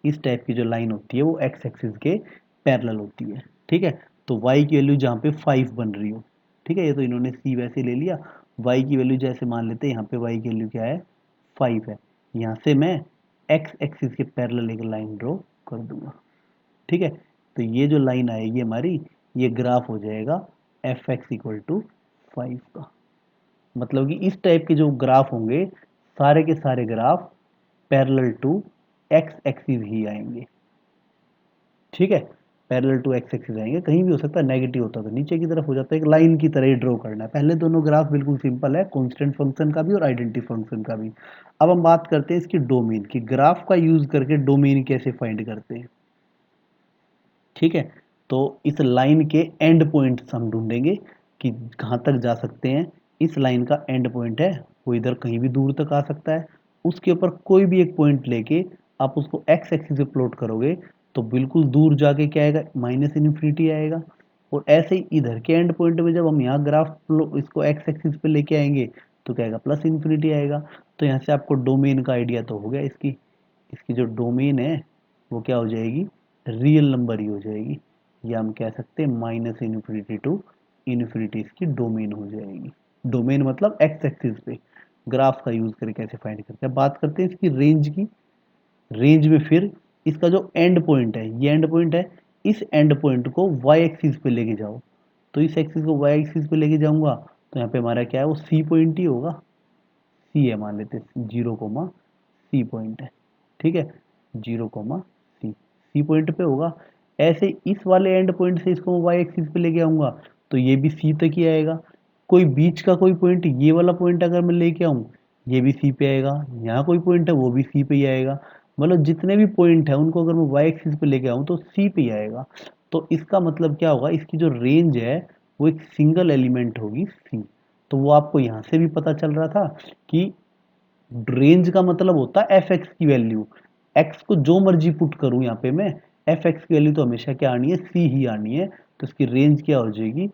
इस टाइप की जो लाइन होती है वो एक्स एक्सिस के पैरेलल होती है। ठीक है, तो y की वैल्यू जहाँ पे 5 बन रही हो, ठीक है, ये तो इन्होंने c वैसे ले लिया। y की वैल्यू जैसे मान लेते हैं यहाँ पे y की वैल्यू क्या है, 5 है। यहाँ से मैं x एक्सिस के पैरेलल एक लाइन ड्रॉ कर दूंगा। ठीक है, तो ये जो लाइन आएगी हमारी, ये ग्राफ हो जाएगा एफ एक्स इक्वल टू 5 का। मतलब कि इस टाइप के जो ग्राफ होंगे सारे के सारे graph parallel to x axis ही आएंगे। ठीक है, पैरेलल टू एक्स एक्सिस आएंगे, कहीं भी हो सकता है, नेगेटिव होता तो नीचे की तरफ हो जाता है, एक लाइन की तरह ही ड्रॉ करना है। पहले दोनों ग्राफ बिल्कुल सिंपल है, कांस्टेंट फंक्शन का भी और आइडेंटिटी फंक्शन का भी। अब हम बात करते हैं इसकी डोमेन की, ग्राफ का यूज करके डोमेन कैसे फाइंड करते हैं। ठीक है, तो इस लाइन के एंड पॉइंट्स हम ढूंढेंगे कि कहाँ तक जा सकते हैं। इस लाइन का एंड पॉइंट है वो इधर कहीं भी दूर तक आ सकता है। उसके ऊपर कोई भी एक पॉइंट लेके आप उसको एक्स एक्सिस पे प्लॉट करोगे तो बिल्कुल दूर जाके क्या आएगा, माइनस इन्फिनिटी आएगा। और ऐसे ही इधर के एंड पॉइंट में जब हम यहाँ ग्राफ इसको एक्स एक्सिस पे लेके आएंगे तो क्या आएगा, प्लस इन्फिनिटी आएगा। तो यहाँ से आपको डोमेन का आइडिया तो हो गया इसकी, इसकी जो डोमेन है वो क्या हो जाएगी, रियल नंबर ही हो जाएगी, या हम कह सकते हैं माइनस इन्फिनिटी टू इन्फिनिटी इसकी डोमेन हो जाएगी। डोमेन मतलब एक्स एक्सिस पे, ग्राफ का यूज करके कैसे फाइंड करते हैं। बात करते हैं इसकी रेंज की। रेंज में फिर इसका जो एंड पॉइंट है, ये एंड पॉइंट है, इस एंड पॉइंट को वाई एक्सिस पे लेके जाओ। तो इस एक्सिस को वाई एक्सिस पे लेके जाऊंगा तो यहाँ पे हमारा क्या है, वो सी पॉइंट ही होगा। सी है, मान लेते हैं 0, सी पॉइंट है। ठीक है, 0, सी पॉइंट पे होगा। ऐसे इस वाले एंड पॉइंट से इसको वाई एक्सिस पे लेके आऊंगा तो ये भी सी तक ही आएगा। कोई बीच का कोई पॉइंट, ये वाला पॉइंट अगर मैं लेके आऊँ, ये भी सी पे आएगा। यहाँ कोई पॉइंट है वो भी सी पे ही आएगा। मतलब जितने भी पॉइंट है उनको अगर मैं वाई एक्सिस पे लेके आऊँ तो सी पे ही आएगा। तो इसका मतलब क्या होगा, इसकी जो रेंज है वो एक सिंगल एलिमेंट होगी सी। तो वो आपको यहाँ से भी पता चल रहा था कि रेंज का मतलब होता है एफ एक्स की वैल्यू। एक्स को जो मर्जी पुट करूं यहाँ पे मैं, एफ एक्स की वैल्यू तो हमेशा क्या आनी है, सी ही आनी है। तो इसकी रेंज क्या हो जाएगी,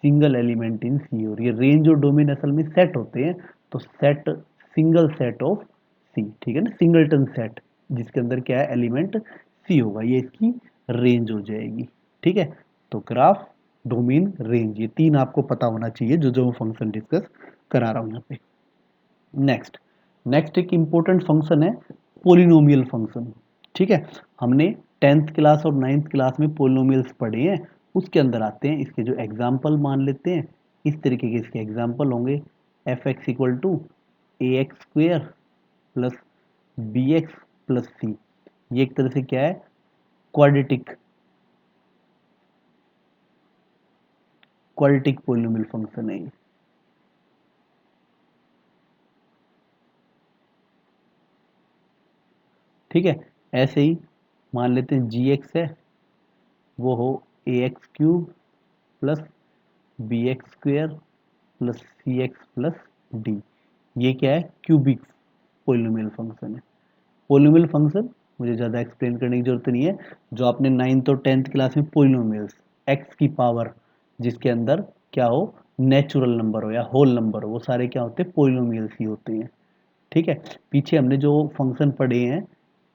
सिंगल एलिमेंट इन सी। और ये रेंज और डोमेन असल में सेट होते हैं। तो सेट, सिंगल सेट ऑफ सी, ठीक है ना, सिंगलटन सेट जिसके अंदर क्या है, एलिमेंट सी होगा, ये इसकी रेंज हो जाएगी। ठीक है, तो ग्राफ, डोमेन, रेंज, ये तीन आपको पता होना चाहिए जो जो फंक्शन डिस्कस करा रहा हूं यहाँ पे। नेक्स्ट, नेक्स्ट एक इंपॉर्टेंट फंक्शन है पोलिनोमियल फंक्शन। ठीक है, हमने 10th क्लास और 9th क्लास में पोलिनोमियल्स पढ़े हैं। उसके अंदर आते हैं इसके जो एग्जाम्पल मान लेते हैं। इस तरीके के इसके एग्जाम्पल होंगे, f x equal to a x square plus b x plus c. ये एक तरह से क्या है, क्वाड्रेटिक, क्वाड्रेटिक पोलिनोमियल फंक्शन है ये। ठीक है, ऐसे ही मान लेते हैं जी एक्स है, वो हो a x cube plus b x square plus c x plus d. ये क्या है, क्यूबिक पोलिनोमियल फंक्शन है। पोलिनोमियल फंक्शन मुझे ज़्यादा एक्सप्लेन करने की जरूरत नहीं है। जो आपने 9th और 10th क्लास में पोलिनोमियल्स, एक्स की पावर जिसके अंदर क्या हो, नेचुरल नंबर हो या होल नंबर हो, वो सारे क्या होते हैं, पोलिनोमियल्स ही होते हैं। ठीक है, पीछे हमने जो फंक्शन पढ़े हैं,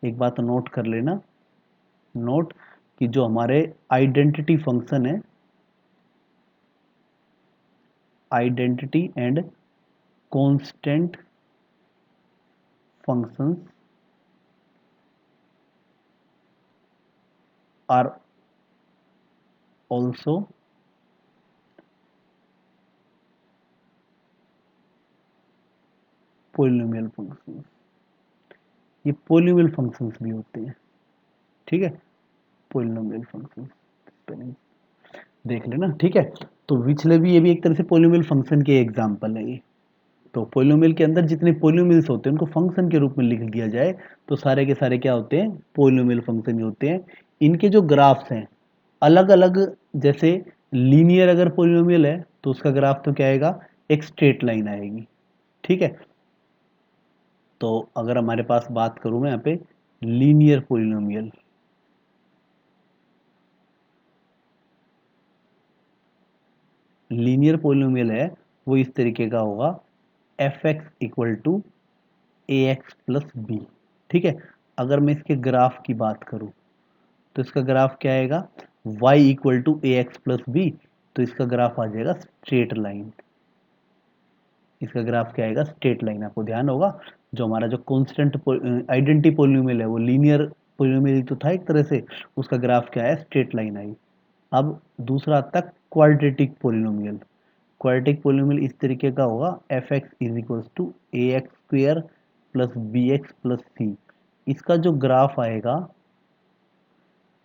एक बात नोट कर लेना, नोट कि जो हमारे आइडेंटिटी फंक्शन है, identity and constant functions are also polynomial functions. ये पोलिनोमियल फंक्शंस भी होते हैं। ठीक है, पोलिनोमियल फंक्शंस, स्पेलिंग देख लेना। ठीक है, तो पिछले भी, ये भी एक तरह से पोलिनोमियल फंक्शन के एग्जांपल है ये। तो पोलिनोमियल के अंदर जितने पोलिनोमियल्स होते हैं उनको फंक्शन के रूप में लिख दिया जाए तो सारे के सारे क्या होते हैं, पोलिनोमियल फंक्शन ही होते हैं। इनके जो ग्राफ्स हैं अलग अलग, जैसे लीनियर अगर पोलिनोमियल है तो उसका ग्राफ तो क्या आएगा, एक स्ट्रेट लाइन आएगी। ठीक है, तो अगर हमारे पास बात करूं मैं यहाँ पे लीनियर पोलिनोमियल, लीनियर पोलिनोमियल है वो इस तरीके का होगा, f x equal to a x plus b. ठीक है, अगर मैं इसके ग्राफ की बात करूं तो इसका ग्राफ क्या आएगा, y equal to a x plus b. तो इसका ग्राफ आ जाएगा स्ट्रेट लाइन। इसका ग्राफ क्या आएगा, स्ट्रेट लाइन। आपको ध्यान होगा जो हमारा जो कांस्टेंट आइडेंटिटी पोलिनोमियल है वो लीनियर पोलिनोमियल तो था एक तरह से, उसका ग्राफ क्या है, स्ट्रेट लाइन आई। अब दूसरा आता है क्वाड्रेटिक पोलिनोमियल। क्वाड्रेटिक पोलिनोमियल इस तरीके का होगा, f x is equal to a x square plus b x plus c. इसका जो ग्राफ आएगा,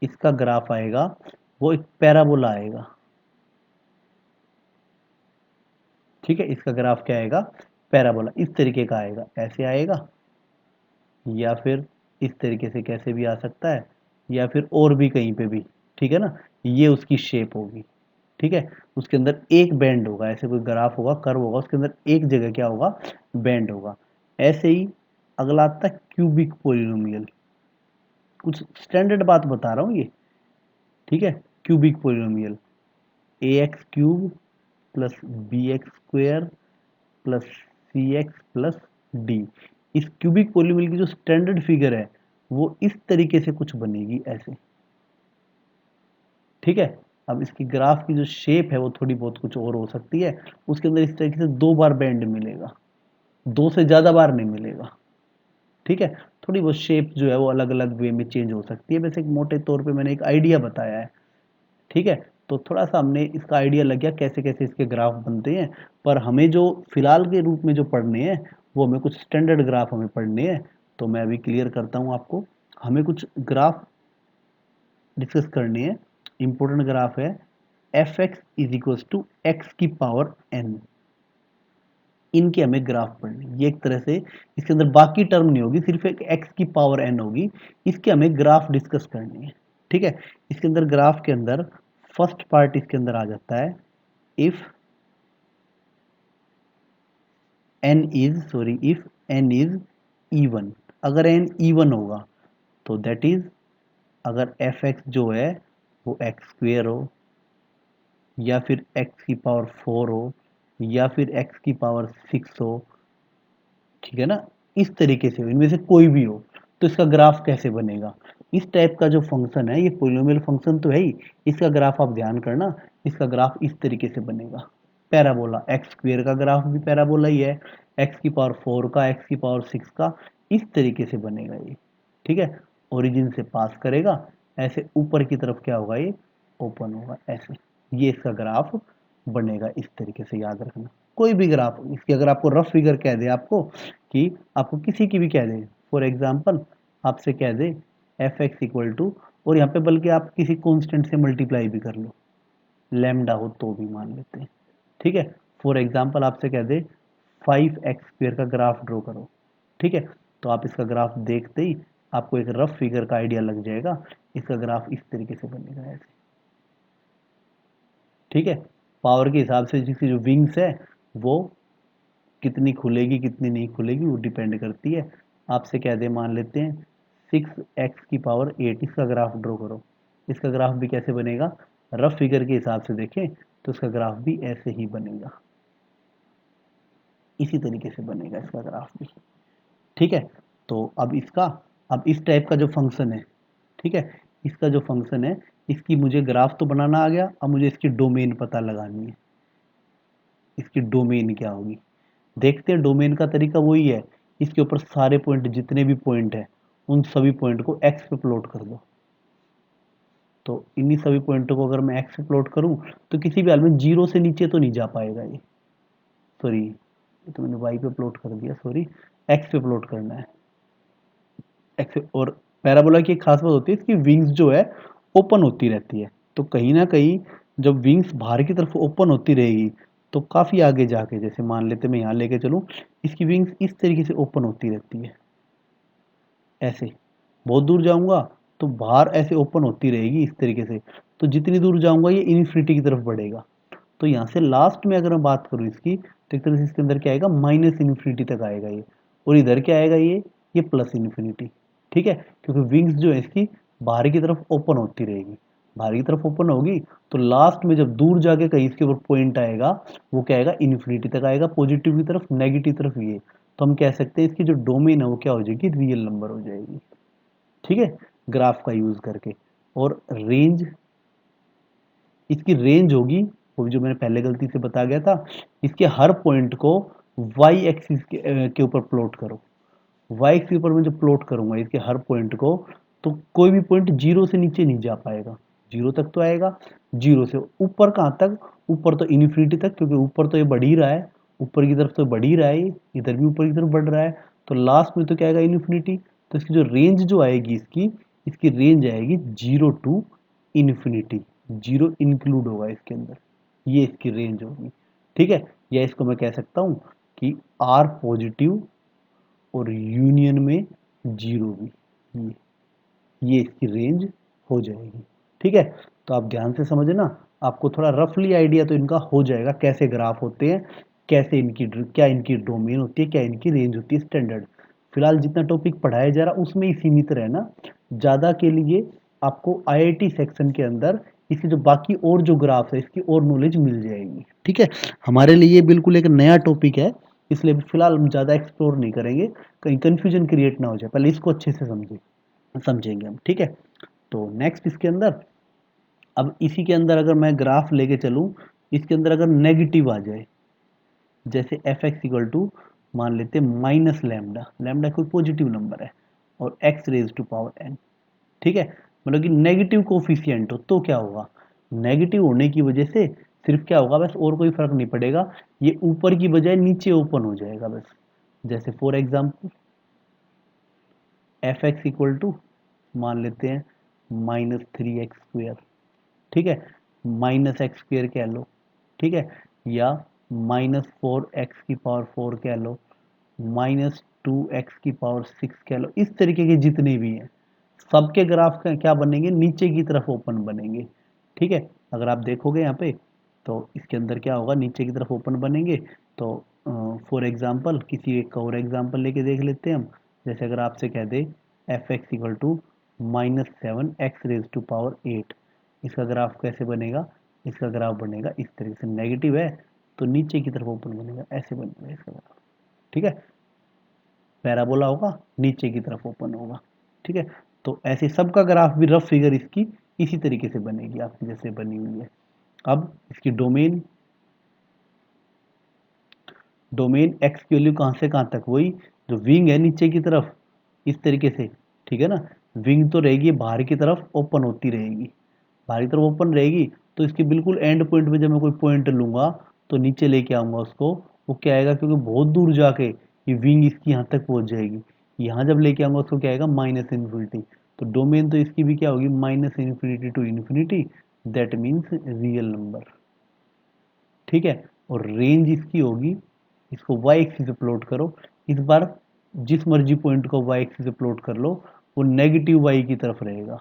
इसका ग्राफ आएगा वो एक पैराबोला आएगा। ठीक है, इसका ग्राफ क्या आएगा, पैराबोला इस तरीके का आएगा, ऐसे आएगा या फिर इस तरीके से कैसे भी आ सकता है, या फिर और भी कहीं पे भी। ठीक है ना, ये उसकी शेप होगी। ठीक है, उसके अंदर एक बैंड होगा, ऐसे कोई ग्राफ होगा, कर्व होगा, उसके अंदर एक जगह क्या होगा, बैंड होगा। ऐसे ही अगला आता है क्यूबिक पोलिनोमियल। कुछ स्टैंडर्ड बात बता रहा हूँ ये। ठीक है, cubic polynomial, a x cube plus b x square plus c x plus d. इस क्यूबिक पोलिनोमियल की जो स्टैंडर्ड फिगर है वो इस तरीके से कुछ बनेगी, ऐसे। ठीक है, अब इसकी ग्राफ की जो शेप है वो थोड़ी बहुत कुछ और हो सकती है। उसके अंदर इस तरीके से दो बार बैंड मिलेगा। 2 से ज़्यादा बार नहीं मिलेगा। ठीक है, थोड़ी बहुत शेप जो है वो अलग अलग वे में चेंज हो सकती है। वैसे एक मोटे तौर पे मैंने एक आइडिया बताया है। ठीक है, तो थोड़ा सा हमने इसका आइडिया लग गया कैसे कैसे इसके ग्राफ बनते हैं। पर हमें जो फिलहाल के रूप में जो पढ़ने हैं वो हमें कुछ स्टैंडर्ड ग्राफ हमें पढ़ने हैं। तो मैं अभी क्लियर करता हूँ आपको। हमें कुछ ग्राफ डिस्कस करनी है। इंपॉर्टेंट ग्राफ है f x is equal to x की पावर एन। इनके हमें ग्राफ पढ़नी है। ये एक तरह से इसके अंदर बाकी टर्म नहीं होगी, सिर्फ एक एक्स की पावर एन होगी। इसके हमें ग्राफ डिस्कस करनी है। ठीक है, इसके अंदर ग्राफ के अंदर फर्स्ट पार्ट इसके अंदर आ जाता है if if n is even. अगर एन इवन होगा तो दैट इज, अगर एफ एक्स जो है वो एक्स स्क्वेयर हो, या फिर एक्स की पावर 4 हो, या फिर एक्स की पावर 6 हो, ठीक है ना, इस तरीके से हो, इनमें से कोई भी हो, तो इसका ग्राफ कैसे बनेगा। इस टाइप का जो फंक्शन है ये पोलिनोमियल फंक्शन तो है ही। इसका ग्राफ आप ध्यान करना, इसका ग्राफ इस तरीके से बनेगा। पैराबोला एक्स स्क्वेयर का ग्राफ भी पैराबोला ही है, एक्स की पावर 4 का, एक्स की पावर 6 का, इस तरीके से बनेगा ये। ठीक है, ओरिजिन से पास करेगा, ऐसे ऊपर की तरफ क्या होगा, ये ओपन होगा ऐसे। ये इसका ग्राफ बनेगा इस तरीके से, याद रखना। कोई भी ग्राफ इसकी अगर आपको रफ फिगर कह दे, आपको कि आपको किसी की भी कह दे, फॉर एग्जांपल आपसे कह दे एफ एक्स इक्वल टू, और यहाँ पे बल्कि आप किसी कांस्टेंट से मल्टीप्लाई भी कर लो, लैम्डा हो तो भी मान लेते हैं। ठीक है, फॉर एग्जांपल आपसे कह दे 5x स्क्वेयर का ग्राफ ड्रॉ करो। ठीक है, तो आप इसका ग्राफ देखते ही आपको एक रफ फिगर का आइडिया लग जाएगा। इसका ग्राफ इस तरीके से बनेगा ऐसे। ठीक है, पावर के हिसाब से जिसकी जो विंग्स है वो कितनी खुलेगी कितनी नहीं खुलेगी वो डिपेंड करती है। आपसे कह दे, मान लेते हैं 6x की पावर 8, इसका ग्राफ ड्रॉ करो। इसका ग्राफ भी कैसे बनेगा, रफ फिगर के हिसाब से देखें तो इसका ग्राफ भी ऐसे ही बनेगा, इसी तरीके से बनेगा इसका ग्राफ भी। ठीक है, तो अब इस टाइप का जो फंक्शन है, ठीक है, इसका जो फंक्शन है, इसकी मुझे ग्राफ तो बनाना आ गया। अब मुझे इसकी डोमेन पता लगानी है। इसकी डोमेन क्या होगी, देखते हैं। डोमेन का तरीका वही है, इसके ऊपर सारे पॉइंट जितने भी पॉइंट है उन सभी पॉइंट को एक्स पे प्लॉट कर दो। तो इन्हीं सभी पॉइंटों को अगर मैं एक्स पे प्लॉट करूं तो किसी भी हाल में जीरो से नीचे तो नहीं जा पाएगा ये। सॉरी, ये तो मैंने वाई पे प्लॉट कर दिया, सॉरी, एक्स पे प्लॉट करना है। एक्स। और पैराबोला की एक खास बात होती है, इसकी विंग्स जो है ओपन होती रहती है। तो कहीं ना कहीं जब विंग्स बाहर की तरफ ओपन होती रहेगी तो काफ़ी आगे जाके, जैसे मान लेते मैं यहाँ लेके चलूँ, इसकी विंग्स इस तरीके से ओपन होती रहती है ऐसे। बहुत दूर जाऊंगा तो बाहर ऐसे ओपन होती रहेगी इस तरीके से। तो जितनी दूर जाऊंगा ये इन्फिनिटी की तरफ बढ़ेगा। तो यहाँ से लास्ट में अगर मैं बात करूँ इसकी, तो एक तरह से इसके अंदर क्या आएगा, माइनस इन्फिनिटी तक आएगा ये। और इधर क्या आएगा, ये प्लस इन्फिनिटी। ठीक है, क्योंकि विंग्स जो है इसकी बाहर की तरफ ओपन होती रहेगी। बाहर की तरफ ओपन होगी तो लास्ट में जब दूर जाके कहीं इसके ऊपर पॉइंट आएगा वो क्या आएगा, इन्फिनिटी तक आएगा, पॉजिटिव की तरफ, नेगेटिव तरफ ये। तो हम कह सकते हैं इसकी जो डोमेन है वो क्या हो जाएगी, रियल नंबर हो जाएगी। ठीक है, ग्राफ का यूज करके। और रेंज, इसकी रेंज होगी वो जो मैंने पहले गलती से बता गया था, इसके हर पॉइंट को वाई एक्सिस के ऊपर प्लॉट करो। वाई एक्सिस के ऊपर मैं जब प्लॉट करूंगा इसके हर पॉइंट को, तो कोई भी पॉइंट जीरो से नीचे नहीं जा पाएगा। जीरो तक तो आएगा, जीरो से ऊपर कहाँ तक, ऊपर तो इन्फिनिटी तक, क्योंकि ऊपर तो ये बढ़ ही रहा है, ऊपर की तरफ तो बढ़ ही रहा है, इधर भी ऊपर की तरफ बढ़ रहा है। तो लास्ट में तो क्या आएगा, इन्फिनिटी। तो इसकी जो रेंज जो आएगी इसकी, इसकी रेंज आएगी zero to infinity. Zero include होगा इसके अंदर, ये इसकी रेंज होगी। ठीक है, या इसको मैं कह सकता हूँ कि आर पॉजिटिव और यूनियन में जीरो भी, ये इसकी रेंज हो जाएगी। ठीक है, तो आप ध्यान से समझना, आपको थोड़ा रफली आइडिया तो इनका हो जाएगा कैसे ग्राफ होते हैं, कैसे इनकी क्या इनकी डोमेन होती है, क्या इनकी रेंज होती है स्टैंडर्ड। फिलहाल जितना टॉपिक पढ़ाया जा रहा उसमें ही सीमित रहना। ज़्यादा के लिए आपको आईआईटी सेक्शन के अंदर इसकी जो बाकी और जो ग्राफ है इसकी और नॉलेज मिल जाएगी। ठीक है, हमारे लिए ये बिल्कुल एक नया टॉपिक है, इसलिए फिलहाल हम ज़्यादा एक्सप्लोर नहीं करेंगे, कहीं कंफ्यूजन क्रिएट ना हो जाए। पहले इसको अच्छे से समझेंगे हम। ठीक है, तो नेक्स्ट इसके अंदर, अब इसी के अंदर अगर मैं ग्राफ लेके चलूं, इसके अंदर अगर नेगेटिव आ जाए, जैसे एफ एक्स इक्वल टू मान लेते हैं माइनस लैम्डा, लैम्डा कोई पॉजिटिव नंबर है, और x raise to power n. ठीक है, मतलब कि नेगेटिव कोफिशिएंट हो तो क्या होगा, नेगेटिव होने की वजह से सिर्फ क्या होगा बस, और कोई फर्क नहीं पड़ेगा, ये ऊपर की बजाय नीचे ओपन हो जाएगा बस। जैसे for example f x equal to मान लेते हैं -3x², ठीक है, माइनस एक्स स्क्वेयर कह लो, ठीक है, या -4x⁴ कह लो, -2x⁴ कह लो, इस तरीके के जितने भी हैं सबके ग्राफ का क्या बनेंगे, नीचे की तरफ ओपन बनेंगे। ठीक है, अगर आप देखोगे यहाँ पे तो इसके अंदर क्या होगा, नीचे की तरफ ओपन बनेंगे। तो फॉर एग्जांपल किसी एक और एग्जांपल लेके देख लेते हैं हम। जैसे अगर आपसे कह दे f x equal to -7x⁻8, इसका ग्राफ कैसे बनेगा, इसका ग्राफ बनेगा इस तरीके से, नेगेटिव है तो नीचे की तरफ ओपन बनेगा, ऐसे बनेगा इसका ग्राफ। ठीक है, पैराबोला होगा, नीचे की तरफ ओपन होगा। ठीक है, तो ऐसे सबका ग्राफ भी रफ फिगर इसकी इसी तरीके से बनेगी आपकी जैसे बनी हुई है। अब इसकी डोमेन, डोमेन एक्स की वैल्यू कहाँ से कहाँ तक, वही जो विंग है नीचे की तरफ इस तरीके से। ठीक है ना, विंग तो रहेगी बाहर की तरफ ओपन होती रहेगी, बाहर की तरफ ओपन रहेगी, तो इसके बिल्कुल एंड पॉइंट में जब मैं कोई पॉइंट लूंगा तो नीचे लेके आऊंगा उसको, वो क्या आएगा, क्योंकि बहुत दूर जाके ये विंग इसकी यहाँ तक पहुंच जाएगी, यहाँ जब लेके आऊंगा उसको क्या आएगा, माइनस इन्फिनिटी। तो डोमेन तो इसकी भी क्या होगी, minus infinity to infinity, that means real number. ठीक है, और रेंज इसकी होगी, इसको वाई एक्सिस पे प्लॉट करो, इस बार जिस मर्जी पॉइंट को वाई एक्सिस पे प्लॉट कर लो, वो नेगेटिव वाई की तरफ रहेगा,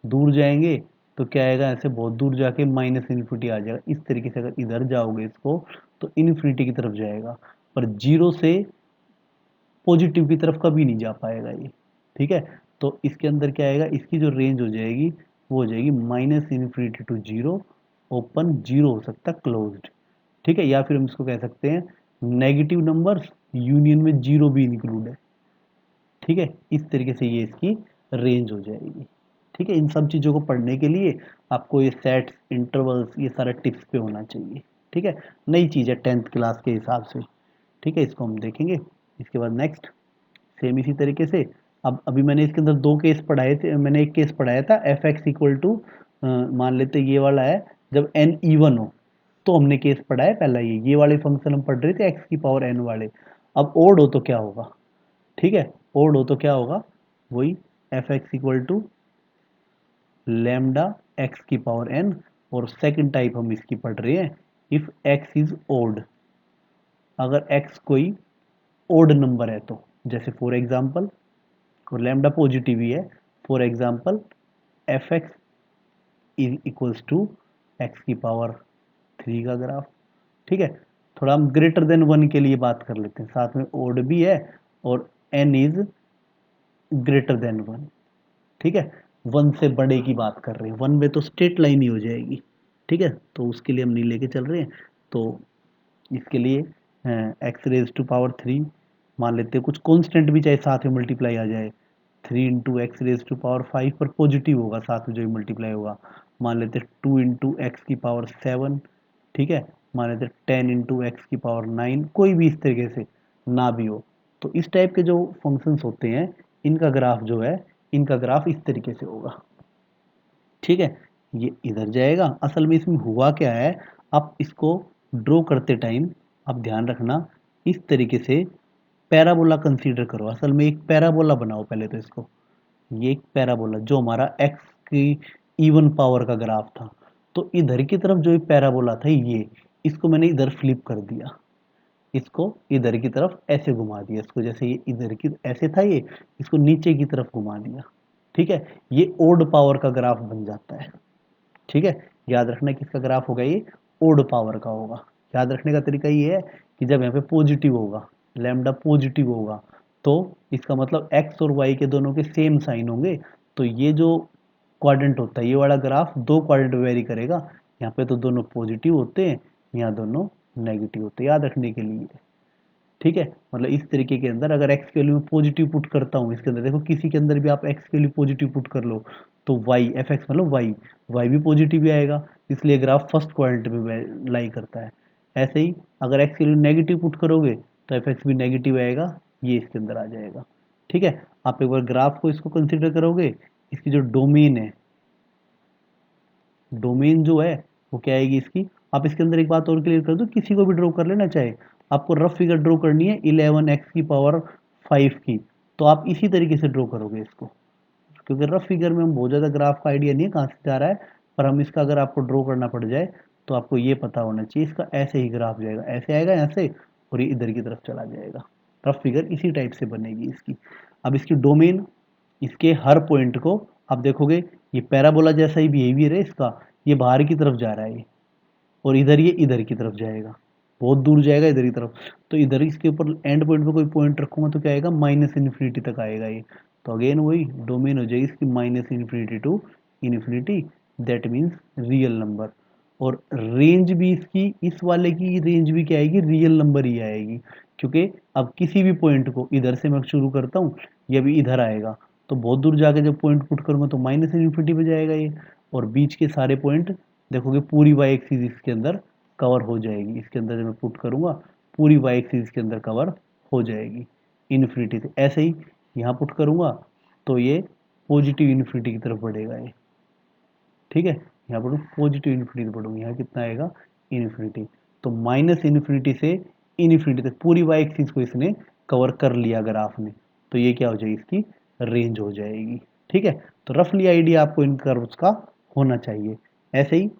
दूर जाएंगे तो क्या आएगा, ऐसे बहुत दूर जाके माइनस इन्फिनिटी आ जाएगा। इस तरीके से अगर इधर जाओगे इसको तो इन्फिनिटी की तरफ जाएगा, पर जीरो से पॉजिटिव की तरफ कभी नहीं जा पाएगा ये। ठीक है, तो इसके अंदर क्या आएगा, इसकी जो रेंज हो जाएगी वो हो जाएगी minus infinity to zero, open zero हो सकता है क्लोज्ड। ठीक है, या फिर हम इसको कह सकते हैं नेगेटिव नंबर्स यूनियन में जीरो भी इंक्लूड है। ठीक है, इस तरीके से ये इसकी रेंज हो जाएगी। ठीक है, इन सब चीज़ों को पढ़ने के लिए आपको ये सेट्स, इंटरवल्स, ये सारा टिप्स पे होना चाहिए। ठीक है, नई चीज़ है 10th क्लास के हिसाब से। ठीक है, इसको हम देखेंगे। इसके बाद नेक्स्ट सेम इसी तरीके से, अब अभी मैंने इसके अंदर दो केस पढ़ाए थे, मैंने एक केस पढ़ाया था एफ एक्स इक्वल टू, मान लेते ये वाला है जब एन इवन हो, तो हमने केस पढ़ा है पहला, ये वाले फंक्शन हम पढ़ रहे थे एक्स की पावर एन वाले। अब ओड हो तो क्या होगा, ठीक है, ओड हो तो क्या होगा, वही f x equal to lambda x की पावर एन, और सेकंड टाइप हम इसकी पढ़ रहे हैं इफ एक्स इज ओड, अगर एक्स कोई ओड नंबर है तो, जैसे फॉर एग्जांपल, और लैम्डा पॉजिटिव ही है, for example f x is equals to x की पावर 3 का ग्राफ। ठीक है, थोड़ा हम ग्रेटर देन 1 के लिए बात कर लेते हैं, साथ में ओड भी है और एन इज ग्रेटर देन 1। ठीक है, 1 से बड़े की बात कर रहे हैं, 1 में तो स्ट्रेट लाइन ही हो जाएगी। ठीक है, तो उसके लिए हम नहीं लेके चल रहे हैं। तो इसके लिए एक्स रेज टू पावर 3 मान लेते हैं, कुछ कांस्टेंट भी चाहे साथ में मल्टीप्लाई आ जाए, 3 into x raise to power 5 पर पॉजिटिव होगा, साथ में जो भी मल्टीप्लाई होगा। मान लेते हैं 2 इंटू एक्स की पावर 7, ठीक है, मान लेते हैं 10 इंटू एक्स की पावर 9, कोई भी इस तरीके से ना भी हो। तो इस टाइप के जो फंक्शंस होते हैं, इनका ग्राफ जो है, इनका ग्राफ इस तरीके से होगा। ठीक है, ये इधर जाएगा, असल में इसमें हुआ क्या है, आप इसको ड्रॉ करते टाइम आप ध्यान रखना, इस तरीके से पैराबोला कंसीडर करो, असल में एक पैराबोला बनाओ पहले तो इसको, ये एक पैराबोला जो हमारा एक्स की इवन पावर का ग्राफ था, तो इधर की तरफ जो पैराबोला था ये, इसको मैंने इधर फ्लिप कर दिया, इसको इधर की तरफ ऐसे घुमा दिया, इसको जैसे ये इधर की ऐसे था ये, इसको नीचे की तरफ घुमा दिया। ठीक है, ये ओड पावर का ग्राफ बन जाता है। ठीक है, याद रखना किसका ग्राफ होगा, ये ओड पावर का होगा। याद रखने का तरीका ये है कि जब यहाँ पे पॉजिटिव होगा, लैम्डा पॉजिटिव होगा, तो इसका मतलब एक्स और वाई के दोनों के सेम साइन होंगे, तो ये जो क्वाड्रेंट होता है, ये वाला ग्राफ दो क्वाड्रेंट वेरी करेगा, यहाँ पे तो दोनों पॉजिटिव होते हैं, यहाँ दोनों नेगेटिव होते हैं, याद रखने के लिए। ठीक है, मतलब इस तरीके के अंदर अगर एक्स की वैल्यू में पॉजिटिव पुट करता हूँ, इसके अंदर देखो किसी के अंदर भी आप एक्स की वैल्यू पॉजिटिव पुट कर लो, तो वाई एफ एक्स मतलब वाई, वाई भी पॉजिटिव ही आएगा, इसलिए ग्राफ फर्स्ट क्वाड्रेंट में लाई करता है। ऐसे ही अगर एक्स की वैल्यू नेगेटिव पुट करोगे तो एफ एक्स भी नेगेटिव आएगा, ये इसके अंदर आ जाएगा। ठीक है, आप एक बार ग्राफ को इसको कंसिडर करोगे, इसकी जो डोमेन है, डोमेन जो है वो क्या आएगी इसकी। आप इसके अंदर एक बात और क्लियर कर दो, किसी को भी ड्रॉ कर लेना चाहे, आपको रफ फिगर ड्रॉ करनी है 11x की पावर 5 की, तो आप इसी तरीके से ड्रॉ करोगे इसको, क्योंकि रफ फिगर में हम बहुत ज़्यादा ग्राफ का आइडिया नहीं है कहाँ से जा रहा है, पर हम इसका अगर आपको ड्रॉ करना पड़ जाए तो आपको ये पता होना चाहिए इसका ऐसे ही ग्राफ जाएगा, ऐसे आएगा यहाँ से और ये इधर की तरफ चला जाएगा। रफ फिगर इसी टाइप से बनेगी इसकी। अब इसकी डोमेन, इसके हर पॉइंट को आप देखोगे, ये पैराबोला जैसा ही बिहेवियर है इसका, ये बाहर की तरफ जा रहा है ये, और इधर ये इधर की तरफ जाएगा, बहुत दूर जाएगा इधर की तरफ। तो इधर इसके ऊपर एंड पॉइंट पे कोई पॉइंट रखूंगा तो क्या आएगा, माइनस इन्फिनिटी तक आएगा ये। तो अगेन वही डोमेन हो जाएगी इसकी minus infinity to infinity, that means real number. और रेंज भी इसकी, इस वाले की रेंज भी क्या आएगी, रियल नंबर ही आएगी, क्योंकि अब किसी भी पॉइंट को इधर से मैं शुरू करता हूँ, ये अभी इधर आएगा, तो बहुत दूर जाके जब पॉइंट पुट करूंगा तो माइनस इन्फिनिटी पे जाएगा ये, और बीच के सारे पॉइंट देखोगे पूरी वाई एक्सिस इसके अंदर कवर हो जाएगी, इसके अंदर जब मैं पुट करूंगा पूरी वाई एक्सिस इसके अंदर कवर हो जाएगी इन्फिनिटी से। ऐसे ही यहाँ पुट करूंगा तो ये पॉजिटिव इन्फिनिटी की तरफ बढ़ेगा ये। ठीक है, यहाँ पर पॉजिटिव इन्फिनिटी बढ़ूंगा, यहाँ कितना आएगा, इन्फिनिटी। तो माइनस इन्फिनिटी से इन्फिनिटी तक पूरी वाई एक्सिस को इसने कवर कर लिया ग्राफ में, तो ये क्या हो जाएगी, इसकी रेंज हो जाएगी। ठीक है, तो रफली आइडिया आपको इन कर्व्स का होना चाहिए। ऐसे ही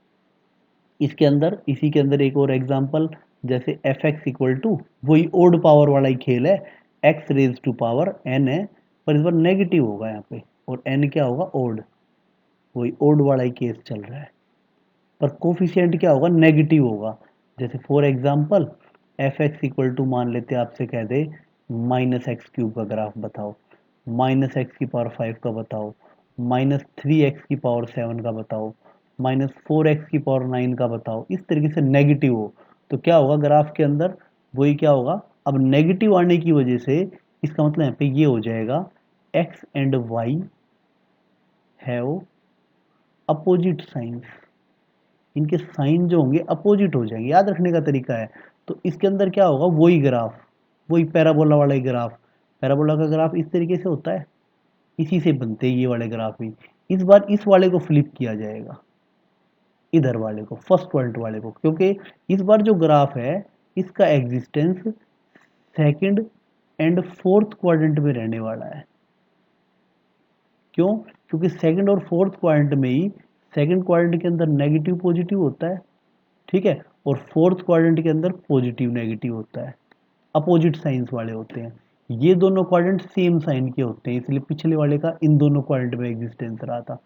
इसके अंदर, इसी के अंदर एक और एग्जांपल, जैसे एफ एक्स इक्वल टू, वही ओड पावर वाला ही खेल है, x raise to power n है, पर इस बार नेगेटिव होगा यहाँ पे, और एन क्या होगा, ओड, वही ओड वाला ही केस चल रहा है, पर कोफिशिएंट क्या होगा, नेगेटिव होगा। जैसे for example f x equal to मान लेते हैं आपसे कह दे माइनस एक्स क्यूब का ग्राफ बताओ, माइनस एक्स की पावर 5 का बताओ, माइनस 3x की पावर 7 का बताओ, माइनस 4x की पावर 9 का बताओ, इस तरीके से नेगेटिव हो, तो क्या होगा ग्राफ के अंदर, वही क्या होगा, अब नेगेटिव आने की वजह से इसका मतलब यहाँ पे ये हो जाएगा, x and y have opposite signs, इनके साइन जो होंगे अपोजिट हो जाएंगे, याद रखने का तरीका है। तो इसके अंदर क्या होगा, वही ग्राफ, वही पैराबोला वाला ही ग्राफ, पैराबोला का ग्राफ इस तरीके से होता है, इसी से बनते हैं ये वाले ग्राफ भी। इस बार इस वाले को फ्लिप किया जाएगा, इधर वाले को, फर्स्ट क्वाड्रेंट वाले को, क्योंकि इस बार जो ग्राफ है इसका existence second and fourth quadrant में रहने वाला है। क्यों, क्योंकि सेकंड और फोर्थ क्वाड्रेंट में ही, सेकंड क्वाड्रेंट के अंदर नेगेटिव पॉजिटिव होता है, ठीक है, और फोर्थ क्वाड्रेंट के अंदर पॉजिटिव नेगेटिव होता है, अपोजिट साइंस वाले होते हैं। ये दोनों क्वाड्रेंट सेम साइन के होते हैं, इसलिए पिछले वाले का इन दोनों क्वाड्रेंट में एग्जिस्टेंस रहा था।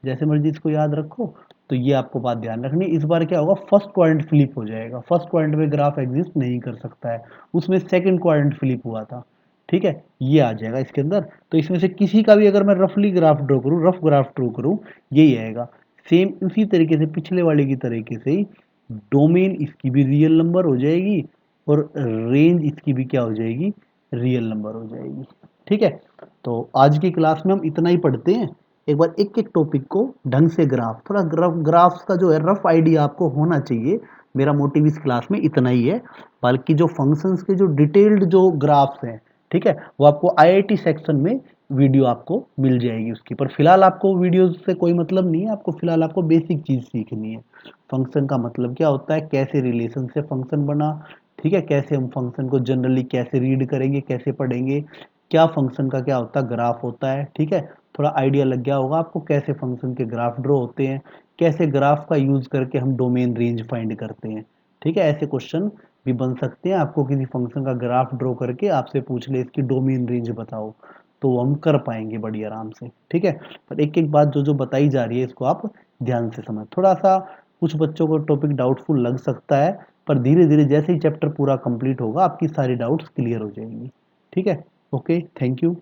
जैसे मर्जी इसको याद रखो, तो ये आपको बात ध्यान रखनी। इस बार क्या होगा, फर्स्ट क्वाड्रेंट फ्लिप हो जाएगा, फर्स्ट क्वाड्रेंट में ग्राफ एग्जिस्ट नहीं कर सकता है, उसमें सेकंड क्वाड्रेंट फ्लिप हुआ था। ठीक है, ये आ जाएगा इसके अंदर। तो इसमें से किसी का भी अगर मैं रफली ग्राफ ड्रॉ करूँ, रफ ग्राफ ड्रॉ करूँ, यही आएगा। सेम उसी तरीके से पिछले वाले की तरीके से ही डोमेन इसकी भी रियल नंबर हो जाएगी और रेंज इसकी भी क्या हो जाएगी, रियल नंबर हो जाएगी। ठीक है, तो आज की क्लास में हम इतना ही पढ़ते हैं। एक बार एक एक टॉपिक को ढंग से ग्राफ, थोड़ा ग्राफ्स का जो है रफ आइडिया आपको होना चाहिए। मेरा मोटिव इस क्लास में इतना ही है, बाकी जो फंक्शंस के जो डिटेल्ड जो ग्राफ्स हैं, ठीक है, वो आपको आईआईटी सेक्शन में वीडियो आपको मिल जाएगी उसकी। पर फिलहाल आपको वीडियो से कोई मतलब नहीं है, आपको फिलहाल आपको बेसिक चीज सीखनी है। फंक्शन का मतलब क्या होता है, कैसे रिलेशन से फंक्शन बना, ठीक है, कैसे हम फंक्शन को जनरली कैसे रीड करेंगे, कैसे पढ़ेंगे, क्या फंक्शन का क्या होता है, ग्राफ होता है। ठीक है, थोड़ा आइडिया लग गया होगा आपको कैसे फंक्शन के ग्राफ ड्रॉ होते हैं, कैसे ग्राफ का यूज करके हम डोमेन रेंज फाइंड करते हैं। ठीक है, ऐसे क्वेश्चन भी बन सकते हैं, आपको किसी फंक्शन का ग्राफ ड्रॉ करके आपसे पूछ ले इसकी डोमेन रेंज बताओ, तो हम कर पाएंगे बड़ी आराम से। ठीक है, पर एक एक बात जो जो बताई जा रही है इसको आप ध्यान से समझ। थोड़ा सा कुछ बच्चों को टॉपिक डाउटफुल लग सकता है, पर धीरे धीरे जैसे ही चैप्टर पूरा कंप्लीट होगा आपकी सारी डाउट्स क्लियर हो जाएंगी। ठीक है, ओके, थैंक यू।